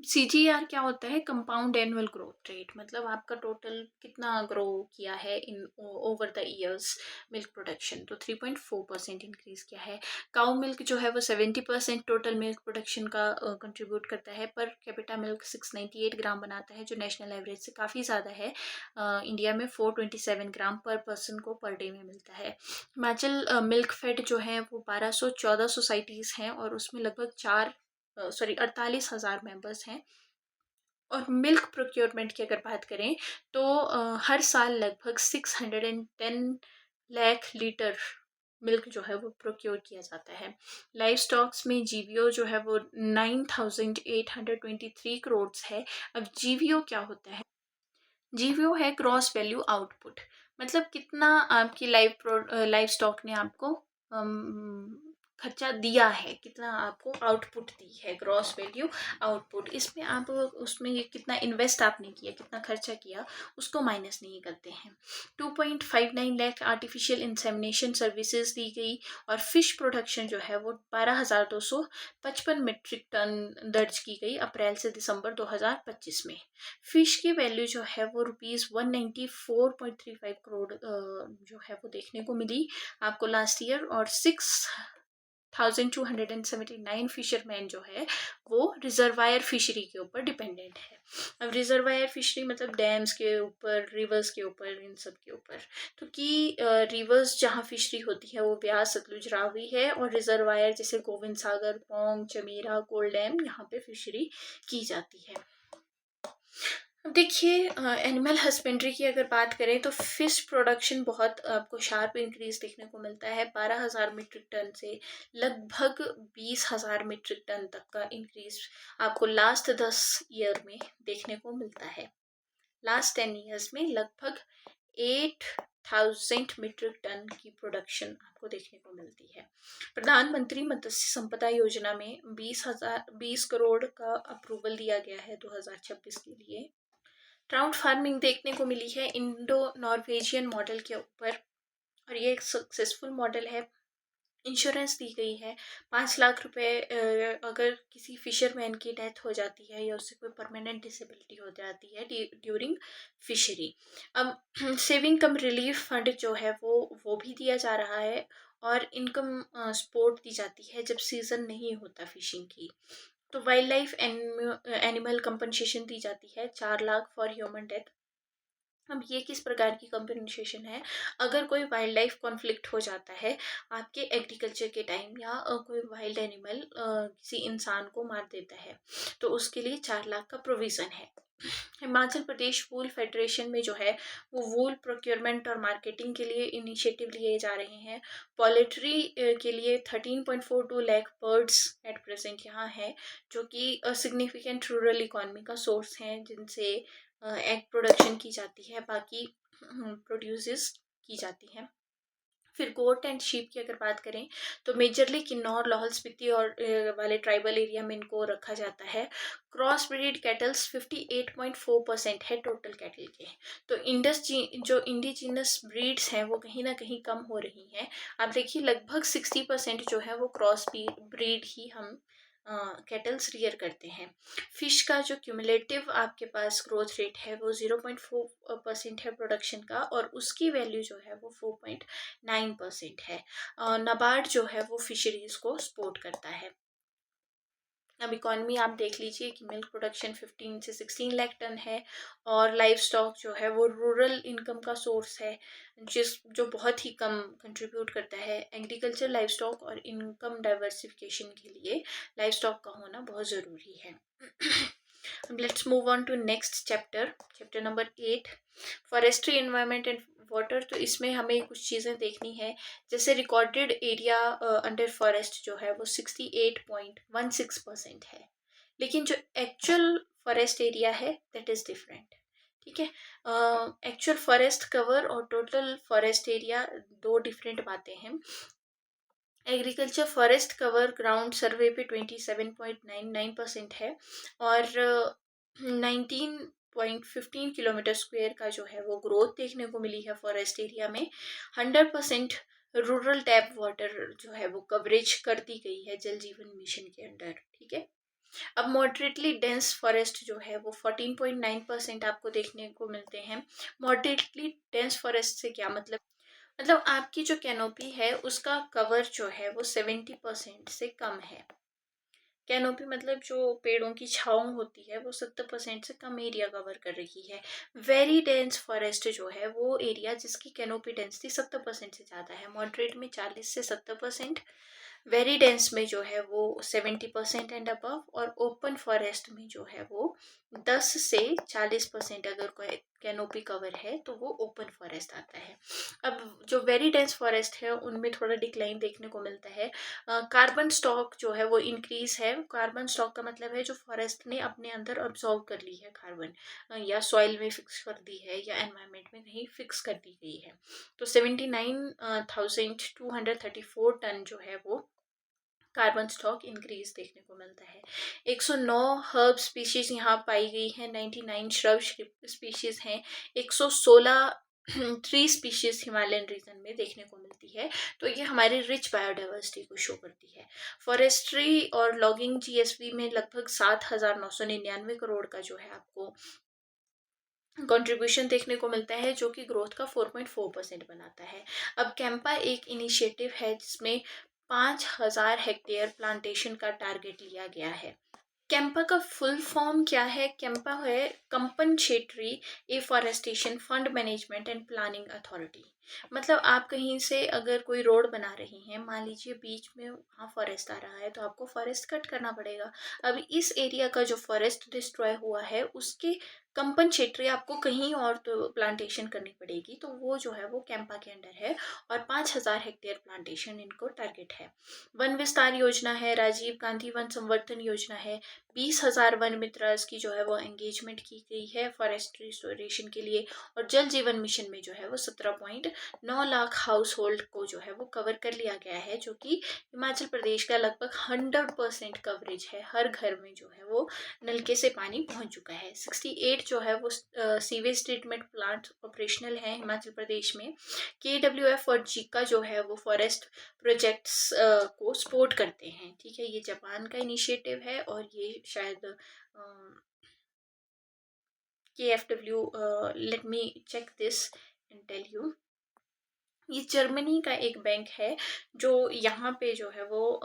CGR क्या होता है? कंपाउंड एनुअल ग्रोथ रेट, मतलब आपका टोटल कितना ग्रो किया है इन over the years milk production. तो 3.4% इंक्रीज किया है। काउ मिल्क जो है वो 70% टोटल मिल्क प्रोडक्शन का कंट्रीब्यूट करता है। पर कैपिटा मिल्क 698 ग्राम बनाता है, जो नेशनल एवरेज से काफ़ी ज़्यादा है। इंडिया में 427 ग्राम पर पर्सन को पर डे में मिलता है। हिमाचल मिल्क फेड जो है वो 1214 सोसाइटीज़ हैं और उसमें लगभग 48,000 मेंबर्स हैं। और मिल्क प्रोक्योरमेंट की अगर बात करें तो हर साल लगभग 610 लाख लीटर मिल्क जो है वो प्रोक्योर किया जाता है। लाइव स्टॉक्स में जीवीओ जो है वो 9,823 करोड़ है। अब जीवीओ क्या होता है? जीवीओ है ग्रॉस वैल्यू आउटपुट, मतलब कितना आपकी लाइव स्टॉक ने आपको खर्चा दिया है, कितना आपको आउटपुट दी है, ग्रॉस वैल्यू आउटपुट। इसमें आप उसमें ये कितना इन्वेस्ट आपने किया, कितना खर्चा किया, उसको माइनस नहीं करते हैं। 2.59 लाख आर्टिफिशियल इंसेमिनेशन सर्विसेज दी गई। और फिश प्रोडक्शन जो है वो 12,255 मीट्रिक टन दर्ज की गई अप्रैल से दिसंबर 2025 में। फिश की वैल्यू जो है वो ₹194.35 करोड़ जो है वो देखने को मिली आपको लास्ट ईयर। और 6,279 फिशरमैन जो है वो रिजर्वायर फिशरी के ऊपर डिपेंडेंट है। अब रिजर्वायर फिशरी मतलब डैम्स के ऊपर, रिवर्स के ऊपर, इन सब के ऊपर। तो कि रिवर्स जहाँ फिशरी होती है वो ब्यास, सतलुज, रावी है। और रिजर्वायर जैसे गोविंद सागर, पौंग, चमेरा, कोल डैम, यहाँ पे फिशरी की जाती है। अब देखिए, एनिमल हस्बेंड्री की अगर बात करें तो फिश प्रोडक्शन बहुत आपको शार्प इंक्रीज देखने को मिलता है। 12,000 मीट्रिक टन से लगभग 20,000 मीट्रिक टन तक का इंक्रीज आपको लास्ट 10 ईयर में देखने को मिलता है। लास्ट 10 ईयर्स में लगभग 8,000 मीट्रिक टन की प्रोडक्शन आपको देखने को मिलती है। प्रधानमंत्री मत्स्य संपदा योजना में 20 करोड़ का अप्रूवल दिया गया है 2026 के लिए। ट्राउट फार्मिंग देखने को मिली है इंडो नॉर्वेजियन मॉडल के ऊपर, और ये एक सक्सेसफुल मॉडल है। इंश्योरेंस दी गई है 5 लाख रुपए अगर किसी फिशरमैन की डेथ हो जाती है या उससे कोई परमानेंट डिसेबिलिटी हो जाती है ड्यूरिंग फिशरी। अब सेविंग कम रिलीफ फंड जो है वो भी दिया जा रहा है। और इनकम सपोर्ट दी जाती है जब सीजन नहीं होता फिशिंग की। तो वाइल्ड लाइफ एनिमल कंपनसेशन दी जाती है 4 लाख फॉर ह्यूमन डेथ। अब ये किस प्रकार की कंपनसेशन है? अगर कोई वाइल्ड लाइफ कॉन्फ्लिक्ट हो जाता है आपके एग्रीकल्चर के टाइम, या कोई वाइल्ड एनिमल किसी इंसान को मार देता है, तो उसके लिए 4 लाख का प्रोविज़न है। हिमाचल प्रदेश वूल फेडरेशन में जो है वो वूल प्रोक्योरमेंट और मार्केटिंग के लिए इनिशिएटिव लिए जा रहे हैं। पोल्ट्री के लिए 13.42 लाख बर्ड्स एट प्रेजेंट यहाँ है, जो कि सिग्निफिकेंट रूरल इकोनॉमी का सोर्स हैं, जिनसे एग प्रोडक्शन की जाती है, बाकी प्रोड्यूसेस की जाती है। फिर गोट एंड शीप की अगर बात करें तो मेजरली किन्नौर, लाहौल स्पीति और वाले ट्राइबल एरिया में इनको रखा जाता है। क्रॉस ब्रीड कैटल्स 58.4% है टोटल कैटल के। तो जो इंडिजिनस ब्रीड्स हैं वो कहीं ना कहीं कम हो रही हैं। आप देखिए लगभग 60% जो है वो क्रॉस ब्रीड ही हम कैटल्स रियर करते हैं। फिश का जो क्यूमुलेटिव आपके पास ग्रोथ रेट है वो 0.4% है प्रोडक्शन का, और उसकी वैल्यू जो है वो 4.9% है। नबार्ड जो है वो फिशरीज को सपोर्ट करता है। अब इकॉनमी आप देख लीजिए कि मिल्क प्रोडक्शन 15 से 16 लाख टन है। और लाइव स्टॉक जो है वो रूरल इनकम का सोर्स है, जो बहुत ही कम कंट्रीब्यूट करता है। एग्रीकल्चर, लाइव स्टॉक और इनकम डाइवर्सिफिकेशन के लिए लाइव स्टॉक का होना बहुत ज़रूरी है। Let's move on to next chapter number 8, forestry, environment and water. तो इसमें हमें कुछ चीज़ें देखनी है, जैसे रिकॉर्डेड एरिया अंडर फॉरेस्ट जो है वो 68.16% है, लेकिन जो एक्चुअल फॉरेस्ट एरिया है दैट इज़ डिफरेंट। ठीक है, एक्चुअल फॉरेस्ट कवर और टोटल फॉरेस्ट एरिया दो डिफरेंट बातें हैं। एग्रीकल्चर फॉरेस्ट कवर ग्राउंड सर्वे पे 27.99% है, और 19 8.15 किलोमीटर स्क्वायर का जो है वो ग्रोथ देखने को मिली है फॉरेस्ट एरिया में। 100% रूरल टैप वाटर जो है वो कवरेज कर दी गई है जल जीवन मिशन के अंडर। ठीक है। अब मॉडरेटली डेंस फॉरेस्ट जो है वो 14.9% आपको देखने को मिलते हैं। मॉडरेटली डेंस फॉरेस्ट से क्या मतलब आपकी जो कैनोपी है उसका कवर जो है वो 70% से कम है। कैनोपी मतलब जो पेड़ों की छांव होती है वो 70% से कम एरिया कवर कर रही है। वेरी डेंस फॉरेस्ट जो है वो एरिया जिसकी कैनोपी डेंसिटी 70% से ज़्यादा है। मॉडरेट में 40 से 70%, वेरी डेंस में जो है वो 70% एंड अबव, और ओपन फॉरेस्ट में जो है वो 10 से 40% अगर कोई कैनोपी कवर है तो वो ओपन फॉरेस्ट आता है। अब जो वेरी डेंस फॉरेस्ट है उनमें थोड़ा डिक्लाइन देखने को मिलता है। कार्बन स्टॉक जो है वो इंक्रीज है। कार्बन स्टॉक का मतलब है जो फॉरेस्ट ने अपने अंदर अब्सॉर्ब कर ली है कार्बन, या सॉइल में फिक्स कर दी है या एनवायरनमेंट में कहीं फिक्स कर दी गई है। तो 79,234 टन जो है वो कार्बन स्टॉक इंक्रीज देखने को मिलता है। 109 हर्ब स्पीशीज यहाँ पाई गई है, 99 श्रब स्पीशीज हैं, 116 ट्री स्पीशीज हिमालयन रीजन में देखने को मिलती है। तो ये हमारी रिच बायोडाइवर्सिटी को शो करती है। फॉरेस्ट्री और लॉगिंग जीएसवी में लगभग 7,999 करोड़ का जो है आपको कंट्रीब्यूशन देखने को मिलता है, जो कि ग्रोथ का 4.4% बनाता है। अब कैंपा एक इनिशिएटिव है जिसमें 5,000 हेक्टेयर प्लांटेशन का टारगेट लिया गया है। कैंपा का फुल फॉर्म क्या है? कैंपा है compensatory afforestation fund management and planning authority. मतलब आप कहीं से अगर कोई रोड बना रही हैं, मान लीजिए बीच में वहाँ फॉरेस्ट आ रहा है तो आपको फॉरेस्ट कट करना पड़ेगा। अब इस एरिया का जो फॉरेस्ट डिस्ट्रॉय हुआ है उसके कंपनसेटरी आपको कहीं और तो प्लांटेशन करनी पड़ेगी, तो वो जो है वो कैंपा के अंडर है और 5,000 हेक्टेयर प्लांटेशन इनको टारगेट है। वन विस्तार योजना है, राजीव गांधी वन संवर्धन योजना है, 20,000 वन मित्रास की जो है वो एंगेजमेंट की गई है फॉरेस्ट रिस्टोरेशन के लिए, और जल जीवन मिशन में जो है वो 17.9 लाख हाउस होल्ड को जो है वो कवर कर लिया गया है, जो कि हिमाचल प्रदेश का लगभग 100% कवरेज है। हर घर में जो है वो नलके से पानी पहुंच चुका है। 68 जो है वो सीवेज ट्रीटमेंट प्लांट ऑपरेशनल है हिमाचल प्रदेश में। KWF और जीका जो है वो फॉरेस्ट प्रोजेक्ट्स को सपोर्ट करते हैं। ठीक है, ये जापान का इनिशिएटिव है और ये शायद KFW, let me check this and tell you. ये जर्मनी का एक बैंक है जो यहाँ पे जो है वो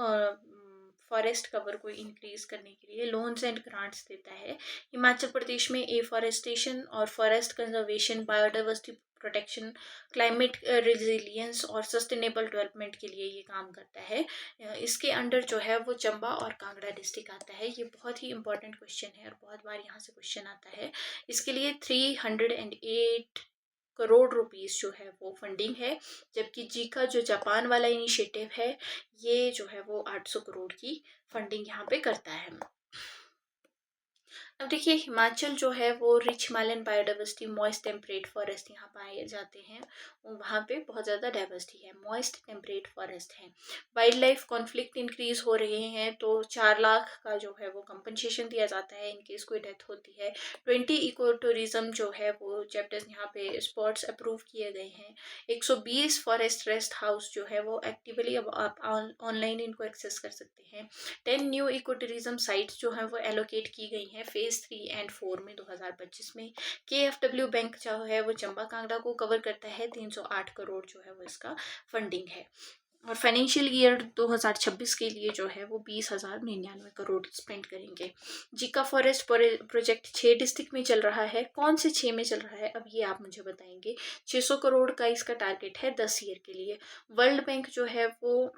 फॉरेस्ट कवर को इंक्रीज करने के लिए लोन्स एंड ग्रांट्स देता है। हिमाचल प्रदेश में एफॉरेस्टेशन और forest conservation, biodiversity protection, climate resilience और सस्टेनेबल डेवलपमेंट के लिए ये काम करता है। इसके अंडर जो है वो चंबा और कांगड़ा डिस्ट्रिक्ट आता है। ये बहुत ही इंपॉर्टेंट क्वेश्चन है और बहुत बार यहाँ से क्वेश्चन आता है। इसके लिए 308 करोड़ रुपीस जो है वो फंडिंग है, जबकि जीका जो जापान वाला इनिशिएटिव है ये जो है वो 800 करोड़ की फंडिंग यहाँ पे करता है। अब देखिए, हिमाचल जो है वो rich Himalayan biodiversity, moist temperate forest यहाँ पाए जाते हैं। वहाँ पे बहुत ज़्यादा डाइवर्सिटी है, मॉइस्ट टेम्परेट फॉरेस्ट है। वाइल्ड लाइफ कॉन्फ्लिक्ट इंक्रीज हो रहे हैं तो 4 लाख का जो है वो कंपनसेशन दिया जाता है इनकेस कोई डेथ होती है। 20 इको टूरिज्म जो है वो चैप्टर्स यहाँ पे स्पॉट्स अप्रूव किए गए हैं। 120 फॉरेस्ट रेस्ट हाउस जो है वो एक्टिवली अब आप ऑनलाइन इनको एक्सेस कर सकते हैं। 10 न्यू इको टूरिज्म साइट्स जो है वो एलोकेट की गई हैं फेज 3 एंड 4 में 2025 में। KFW बैंक जो है वो चंबा कांगड़ा को कवर करता है, 308 करोड़ जो है वो इसका फंडिंग है। और फाइनेंशियल ईयर 2026 के लिए जो है वो 20,099 करोड़ स्पेंड करेंगे। जीका फॉरेस्ट प्रोजेक्ट 6 डिस्ट्रिक्ट में चल रहा है। कौन से 6 में चल रहा है अब ये आप मुझे बताएंगे। 600 करोड़ का इसका टारगेट है 10 ईयर के लिए। वर्ल्ड बैंक जो है वो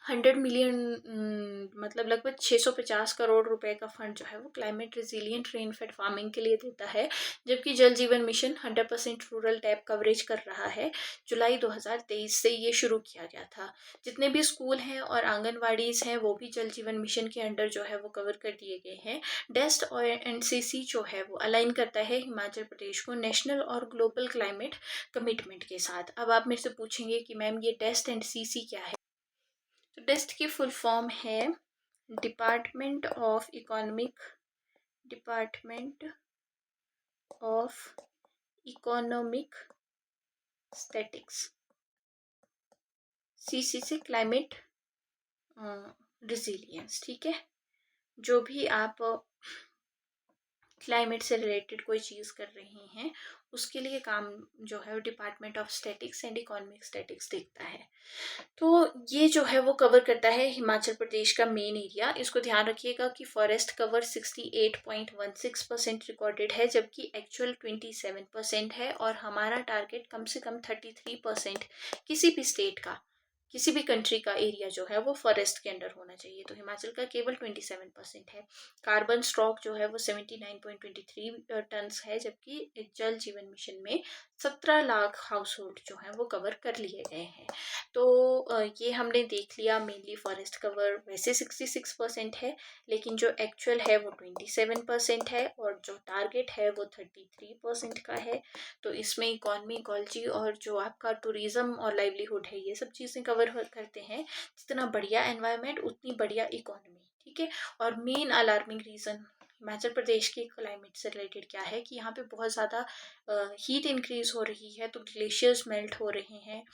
100 मिलियन मतलब लगभग 650 करोड़ रुपए का फंड जो है वो climate resilient rain fade farming के लिए देता है, जबकि जल जीवन मिशन 100% रूरल टैप कवरेज कर रहा है। जुलाई 2023 से ये शुरू किया गया था। जितने भी स्कूल हैं और आंगनवाड़ीज हैं वो भी जल जीवन मिशन के अंडर जो है वो कवर कर दिए गए हैं। डेस्ट और NCC जो है वो अलाइन करता है हिमाचल प्रदेश को नेशनल और ग्लोबल क्लाइमेट कमिटमेंट के साथ। अब आप मेरे से पूछेंगे कि मैम ये डेस्ट एंड CC क्या है। तो डेस्ट की फुल फॉर्म है department of economic, department of economic statics, CC से क्लाइमेट रिजिलियंस। ठीक है, जो भी आप क्लाइमेट से रिलेटेड कोई चीज़ कर रहे हैं उसके लिए काम जो है वो department of statics and economic statics देखता है। तो ये जो है वो कवर करता है हिमाचल प्रदेश का मेन एरिया। इसको ध्यान रखिएगा कि फॉरेस्ट कवर 68.16% रिकॉर्डेड है, जबकि एक्चुअल 27% है, और हमारा टारगेट कम से कम 33% किसी भी स्टेट का, किसी भी कंट्री का एरिया जो है वो फॉरेस्ट के अंडर होना चाहिए। तो हिमाचल का केवल 27% है। कार्बन स्टॉक जो है वो 79.23 टन्स है, जबकि जल जीवन मिशन में 17 लाख हाउस होल्ड जो है वो कवर कर लिए गए हैं। तो ये हमने देख लिया। मेनली फॉरेस्ट कवर वैसे 66% है, लेकिन जो एक्चुअल है वो 27% है, और जो टारगेट है वो 33% का है। तो इसमें इकॉनमी, इकोलॉजी और जो आपका टूरिज्म और लाइवलीहुड है, ये सब चीज़ें कवर करते हैं। जितना बढ़िया एनवायरनमेंट उतनी बढ़िया इकोनॉमी। ठीक है, और main alarming reason Himachal Pradesh के क्लाइमेट से रिलेटेड क्या है कि यहाँ पे बहुत ज़्यादा हीट इंक्रीज हो रही है, तो ग्लेशियर्स मेल्ट हो रहे हैं।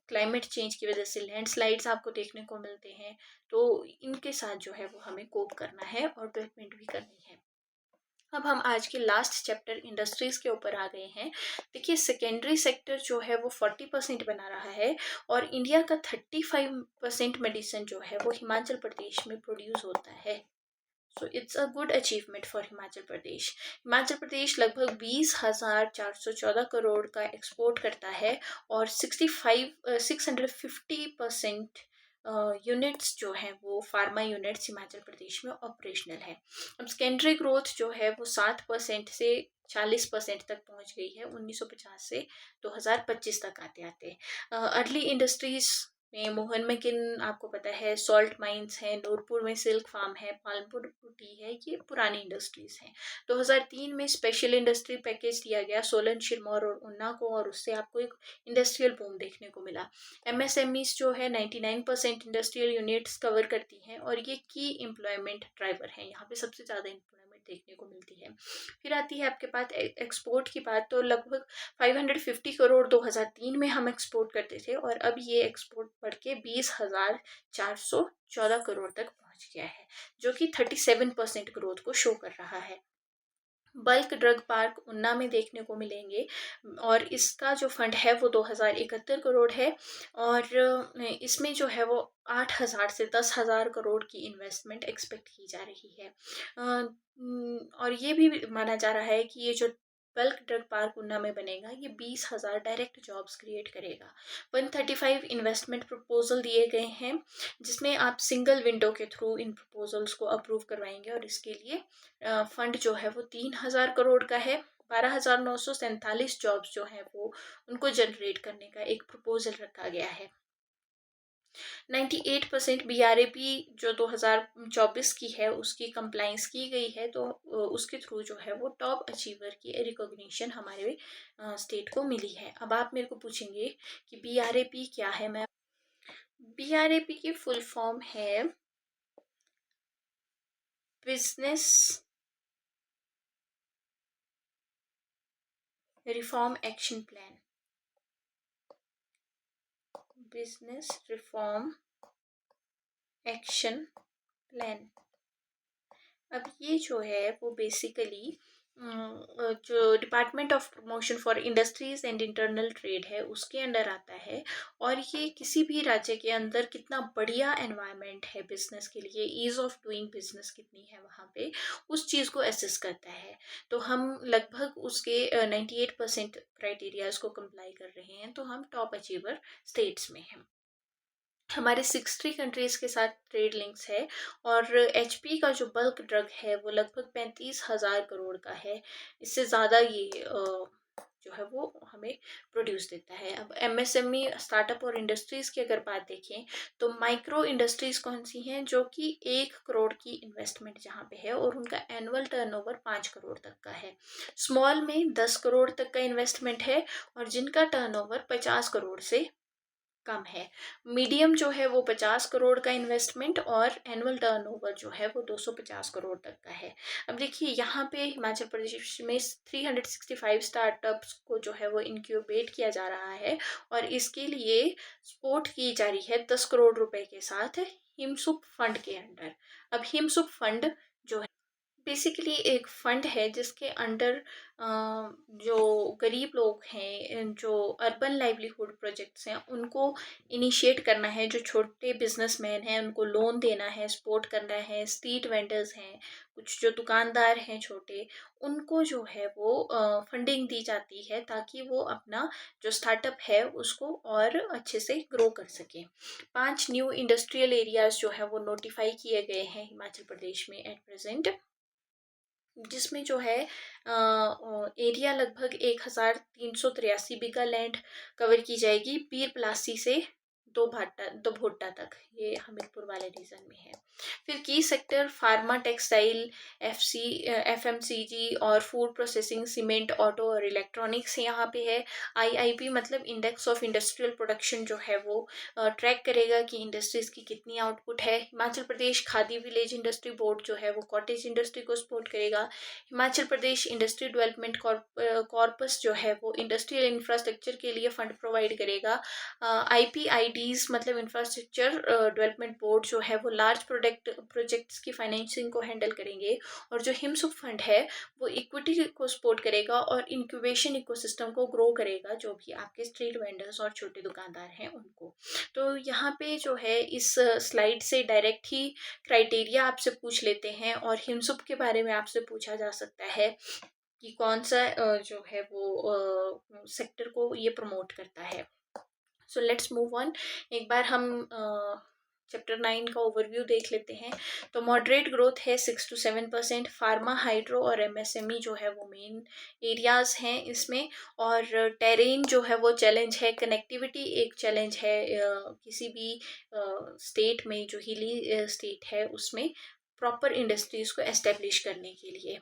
क्लाइमेट चेंज की वजह से लैंडस्लाइड्स आपको देखने को मिलते हैं। तो इनके साथ जो है वो हमें कोप करना है और डेवलपमेंट भी करनी है। अब हम आज के लास्ट चैप्टर इंडस्ट्रीज के ऊपर आ गए हैं। देखिए, सेकेंडरी सेक्टर जो है वो 40% बना रहा है, और इंडिया का 35% मेडिसिन जो है वो हिमाचल प्रदेश में प्रोड्यूस होता है। So it's a good achievement for Himachal Pradesh. Himachal Pradesh लगभग 20,414 करोड़ का एक्सपोर्ट करता है, और 650% यूनिट्स जो हैं वो फार्मा यूनिट्स हिमाचल प्रदेश में ऑपरेशनल है। अब सेकेंडरी ग्रोथ जो है वो 7% से 40% तक पहुंच गई है 1950 से 2025 तक आते आते। अर्ली इंडस्ट्रीज में मोहन मैकिन आपको पता है, सॉल्ट माइंस है, नूरपुर में सिल्क फार्म है, पालमपुर टी है, ये पुरानी इंडस्ट्रीज हैं। 2003 में स्पेशल इंडस्ट्री पैकेज दिया गया सोलन, सिरमौर और ऊना को, और उससे आपको एक इंडस्ट्रियल बूम देखने को मिला। एमएसएमईज जो है 99% इंडस्ट्रियल यूनिट्स कवर करती हैं, और ये की एम्प्लॉयमेंट ड्राइवर हैं। यहाँ पे सबसे ज़्यादा एम्प्लॉयमेंट देखने को मिलती है। फिर आती है आपके पास एक्सपोर्ट की बात। तो लगभग 550 करोड़ 2003 में हम एक्सपोर्ट करते थे, और अब ये एक्सपोर्ट बढ़ के 20,414 करोड़ तक पहुंच गया है, जो कि 37% ग्रोथ को शो कर रहा है। बल्क ड्रग पार्क ऊना में देखने को मिलेंगे, और इसका जो फंड है वो 2071 करोड़ है, और इसमें जो है वो 8,000 से 10,000 करोड़ की इन्वेस्टमेंट एक्सपेक्ट की जा रही है। और ये भी माना जा रहा है कि ये जो बल्क ड्रग पार्क ऊना में बनेगा, ये 20,000 डायरेक्ट जॉब्स क्रिएट करेगा। 135 इन्वेस्टमेंट प्रपोजल दिए गए हैं, जिसमें आप सिंगल विंडो के थ्रू इन प्रपोजल्स को अप्रूव करवाएंगे, और इसके लिए फंड जो है वो 3,000 करोड़ का है। 12,947 जॉब्स जो हैं वो उनको जनरेट करने का एक प्रपोजल रखा गया है। 98% BRAP जो 2024 की है उसकी कंप्लाइंस की गई है, तो उसके थ्रू जो है वो टॉप अचीवर की रिकॉग्निशन हमारे स्टेट को मिली है। अब आप मेरे को पूछेंगे कि BRAP क्या है। मैं BRAP की फुल फॉर्म है business reform action plan. Business reform action plan. अब ये जो है वो बेसिकली जो department of promotion for industries and internal trade है उसके अंडर आता है, और ये किसी भी राज्य के अंदर कितना बढ़िया एनवायरनमेंट है बिजनेस के लिए, ईज ऑफ डूइंग बिजनेस कितनी है वहाँ पे, उस चीज़ को असेस करता है। तो हम लगभग उसके 98% क्राइटेरियाज को कंप्लाई कर रहे हैं, तो हम टॉप अचीवर स्टेट्स में हैं। हमारे 60 कंट्रीज के साथ ट्रेड लिंक्स है, और HP का जो बल्क ड्रग है वो लगभग 35,000 करोड़ का है। इससे ज़्यादा ये जो है वो हमें प्रोड्यूस देता है। अब MSME स्टार्टअप और इंडस्ट्रीज़ की अगर बात देखें, तो माइक्रो इंडस्ट्रीज़ कौन सी हैं, जो कि 1 करोड़ की इन्वेस्टमेंट जहाँ पे है, और उनका एनुअल टर्नओवर 5 करोड़ तक का है। स्मॉल में 10 करोड़ तक का इन्वेस्टमेंट है, और जिनका टर्नओवर 50 करोड़ से कम है। मीडियम जो है वो 50 करोड़ का इन्वेस्टमेंट और एनुअल टर्नओवर जो है वो 250 करोड़ तक का है। अब देखिए यहाँ पे हिमाचल प्रदेश में 365 स्टार्टअप्स को जो है वो इंक्यूबेट किया जा रहा है और इसके लिए सपोर्ट की जा रही है 10 करोड़ रुपए के साथ हिमसुख फंड के अंडर। अब हिमसुख फंड जो बेसिकली एक फंड है जिसके अंडर जो गरीब लोग हैं, जो अर्बन लाइवलीहुड प्रोजेक्ट्स हैं, उनको इनिशिएट करना है। जो छोटे बिजनेसमैन हैं उनको लोन देना है, सपोर्ट करना है। स्ट्रीट वेंडर्स हैं, कुछ जो दुकानदार हैं छोटे, उनको जो है वो फंडिंग दी जाती है ताकि वो अपना जो स्टार्टअप है उसको और अच्छे से ग्रो कर सकें। 5 न्यू इंडस्ट्रियल एरियाज जो है वो नोटिफाई किए गए हैं हिमाचल प्रदेश में एट प्रेजेंट, जिसमें जो है एरिया लगभग 1383 बीघा लैंड कवर की जाएगी पीर पलासी से दो भोटा तक। ये हमीरपुर वाले रीजन में है। फिर की सेक्टर फार्मा, टेक्सटाइल, एफएमसीजी और फूड प्रोसेसिंग, सीमेंट, ऑटो और इलेक्ट्रॉनिक्स यहाँ पे है। आईआईपी मतलब इंडेक्स ऑफ इंडस्ट्रियल प्रोडक्शन जो है वो ट्रैक करेगा कि इंडस्ट्रीज की कितनी आउटपुट है। Himachal Pradesh khadi village industry board जो है वो कॉटेज इंडस्ट्री को सपोर्ट करेगा। Himachal Pradesh industry development corpus जो है वो इंडस्ट्रियल इंफ्रास्ट्रक्चर के लिए फंड प्रोवाइड करेगा। आईपीआईडीज मतलब इंफ्रास्ट्रक्चर डेवलपमेंट बोर्ड जो है वो लार्ज प्रोजेक्ट्स की फाइनेंसिंग को हैंडल करेंगे। और जो हिमसुख फंड है वो इक्विटी को सपोर्ट करेगा और इंक्यूबेशन इकोसिस्टम को ग्रो करेगा, जो भी आपके स्ट्रीट वेंडर्स और छोटे दुकानदार हैं उनको। तो यहाँ पे जो है इस स्लाइड से डायरेक्ट ही क्राइटेरिया आपसे पूछ लेते हैं और हिमसुख के बारे में आपसे पूछा जा सकता है कि कौन सा जो है वो सेक्टर को ये प्रमोट करता है। So let's move on. एक बार हम चैप्टर 9 का ओवरव्यू देख लेते हैं। तो मॉडरेट ग्रोथ है 6 to 7%। फार्मा, हाइड्रो और एमएसएमई जो है वो मेन एरियाज हैं इसमें। और टेरेन जो है वो चैलेंज है। कनेक्टिविटी एक चैलेंज है किसी भी स्टेट में, जो हिली स्टेट है उसमें प्रॉपर इंडस्ट्रीज को एस्टेब्लिश करने के लिए।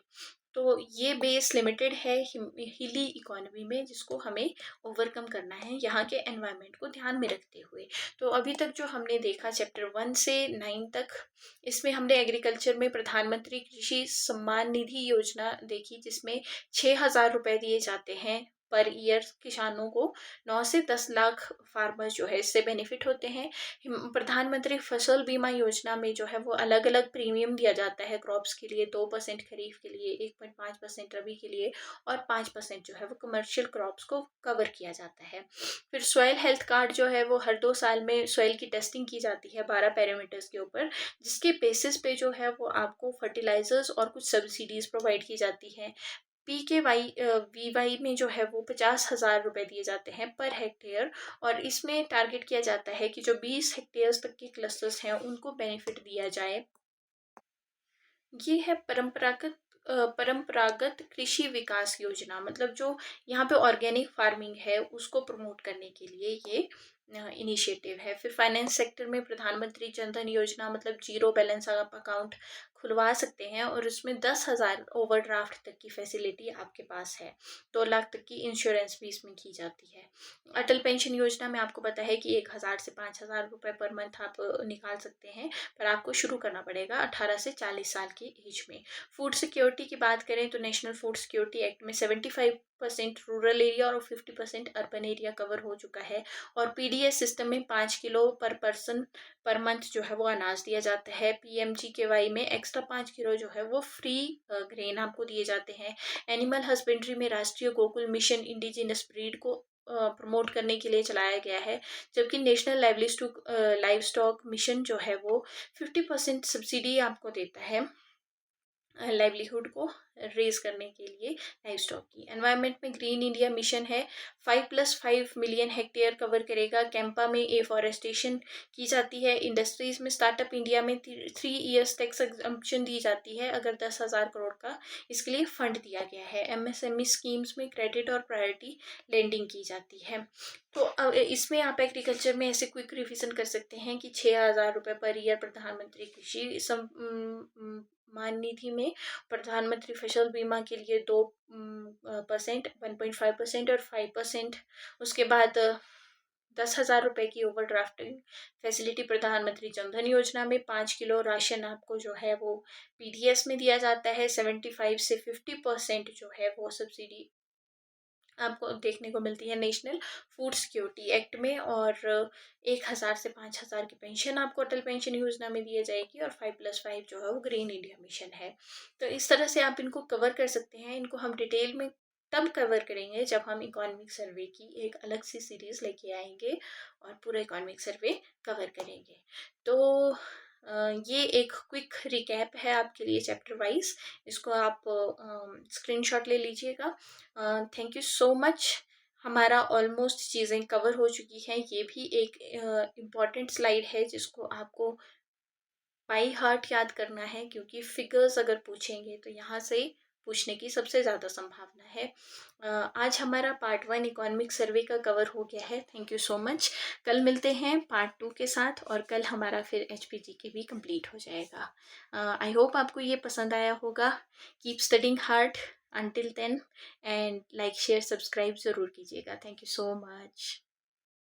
तो ये बेस लिमिटेड है हिली इकोनॉमी में, जिसको हमें ओवरकम करना है यहाँ के एनवायरनमेंट को ध्यान में रखते हुए। तो अभी तक जो हमने देखा चैप्टर 1 से 9 तक, इसमें हमने एग्रीकल्चर में प्रधानमंत्री कृषि सम्मान निधि योजना देखी, जिसमें 6,000 रुपए दिए जाते हैं पर ईयर किसानों को। 9 से 10 लाख फार्मर्स जो है इससे बेनिफिट होते हैं। प्रधानमंत्री फसल बीमा योजना में जो है वो अलग अलग प्रीमियम दिया जाता है क्रॉप्स के लिए। 2% खरीफ के लिए, 1.5% रबी के लिए और 5% जो है वो कमर्शियल क्रॉप्स को कवर किया जाता है। फिर सॉइल हेल्थ कार्ड जो है वो हर 2 साल में सॉइल की टेस्टिंग की जाती है 12 पैरामीटर्स के ऊपर, जिसके बेसिस पे जो है वो आपको फर्टिलाइजर्स और कुछ सब्सिडीज प्रोवाइड की जाती है। वीवाई में जो है वो 50,000 रुपए दिए जाते हैं पर हेक्टेयर। और इसमें टारगेट किया जाता है कि जो 20 हेक्टेयर्स तक के क्लस्टर्स हैं उनको बेनिफिट दिया जाए। ये है परंपरागत कृषि विकास योजना, मतलब जो यहाँ पे ऑर्गेनिक फार्मिंग है उसको प्रमोट करने के लिए ये इनिशिएटिव है। फिर फाइनेंस सेक्टर में प्रधानमंत्री जन धन योजना, मतलब जीरो बैलेंस आप अकाउंट खुलवा सकते हैं और उसमें 10,000 ओवरड्राफ्ट तक की फैसिलिटी आपके पास है। 2 लाख तक की इंश्योरेंस भी इसमें की जाती है। अटल पेंशन योजना में आपको पता है कि 1,000 से 5,000 रुपए पर मंथ आप निकाल सकते हैं, पर आपको शुरू करना पड़ेगा 18 से 40 साल की एज में। फूड सिक्योरिटी की बात करें तो नेशनल फूड सिक्योरिटी एक्ट में 75% रूरल एरिया और 50% अर्बन एरिया कवर हो चुका है। और पीडीएस सिस्टम में 5 किलो पर पर्सन पर मंथ जो है वो अनाज दिया जाता है। पीएमजीकेवाई में एक्स्ट्रा 5 किलो जो है वो फ्री ग्रेन आपको दिए जाते हैं। एनिमल हस्बेंड्री में राष्ट्रीय गोकुल मिशन इंडिजिनस ब्रीड को प्रमोट करने के लिए चलाया गया है, जबकि नेशनल लाइव स्टॉक मिशन जो है वो 50% सब्सिडी आपको देता है लाइवलीहुड को रेज करने के लिए लाइव स्टॉक की। एनवायरनमेंट में ग्रीन इंडिया मिशन है, 5+5 मिलियन हेक्टेयर कवर करेगा। कैंपा में एफॉरेस्टेशन की जाती है। इंडस्ट्रीज में स्टार्टअप इंडिया में 3 इयर्स टैक्स एग्जम्पशन दी जाती है अगर 10,000 करोड़ का इसके लिए फंड दिया गया है। एमएसएमई स्कीम्स में क्रेडिट और प्रायोरिटी लेंडिंग की जाती है। तो इसमें आप एग्रीकल्चर में ऐसे क्विक रिविजन कर सकते हैं कि 6,000 रुपये पर ईयर प्रधानमंत्री कृषि सम्मान निधि में, प्रधानमंत्री फसल बीमा के लिए 2%, 1.5% और 5%। उसके बाद 10,000 रुपये की ओवरड्राफ्टिंग फैसिलिटी प्रधानमंत्री जनधन योजना में 5 किलो राशन आपको जो है वो पीडीएस में दिया जाता है। 75 से 50% जो है वो सब्सिडी आपको देखने को मिलती है नेशनल फूड सिक्योरिटी एक्ट में, और 1,000 से 5,000 की पेंशन आपको अटल पेंशन योजना में दी जाएगी, और 5+5 जो है वो ग्रीन इंडिया मिशन है। तो इस तरह से आप इनको कवर कर सकते हैं। इनको हम डिटेल में तब कवर करेंगे जब हम इकोनॉमिक सर्वे की एक अलग सी सीरीज लेके आएंगे और पूरा इकोनॉमिक सर्वे कवर करेंगे। तो ये एक क्विक रिकैप है आपके लिए चैप्टर वाइज। इसको आप स्क्रीनशॉट ले लीजिएगा। Thank you so much. हमारा ऑलमोस्ट चीज़ें कवर हो चुकी हैं। ये भी एक इम्पॉर्टेंट स्लाइड है जिसको आपको बाई हार्ट याद करना है, क्योंकि फिगर्स अगर पूछेंगे तो यहाँ से पूछने की सबसे ज़्यादा संभावना है। आज हमारा पार्ट 1 इकोनॉमिक सर्वे का कवर हो गया है। Thank you so much. कल मिलते हैं पार्ट 2 के साथ, और कल हमारा फिर HPG भी कंप्लीट हो जाएगा। आई होप आपको ये पसंद आया होगा। Keep studying hard until then, and like share subscribe ज़रूर कीजिएगा। Thank you so much.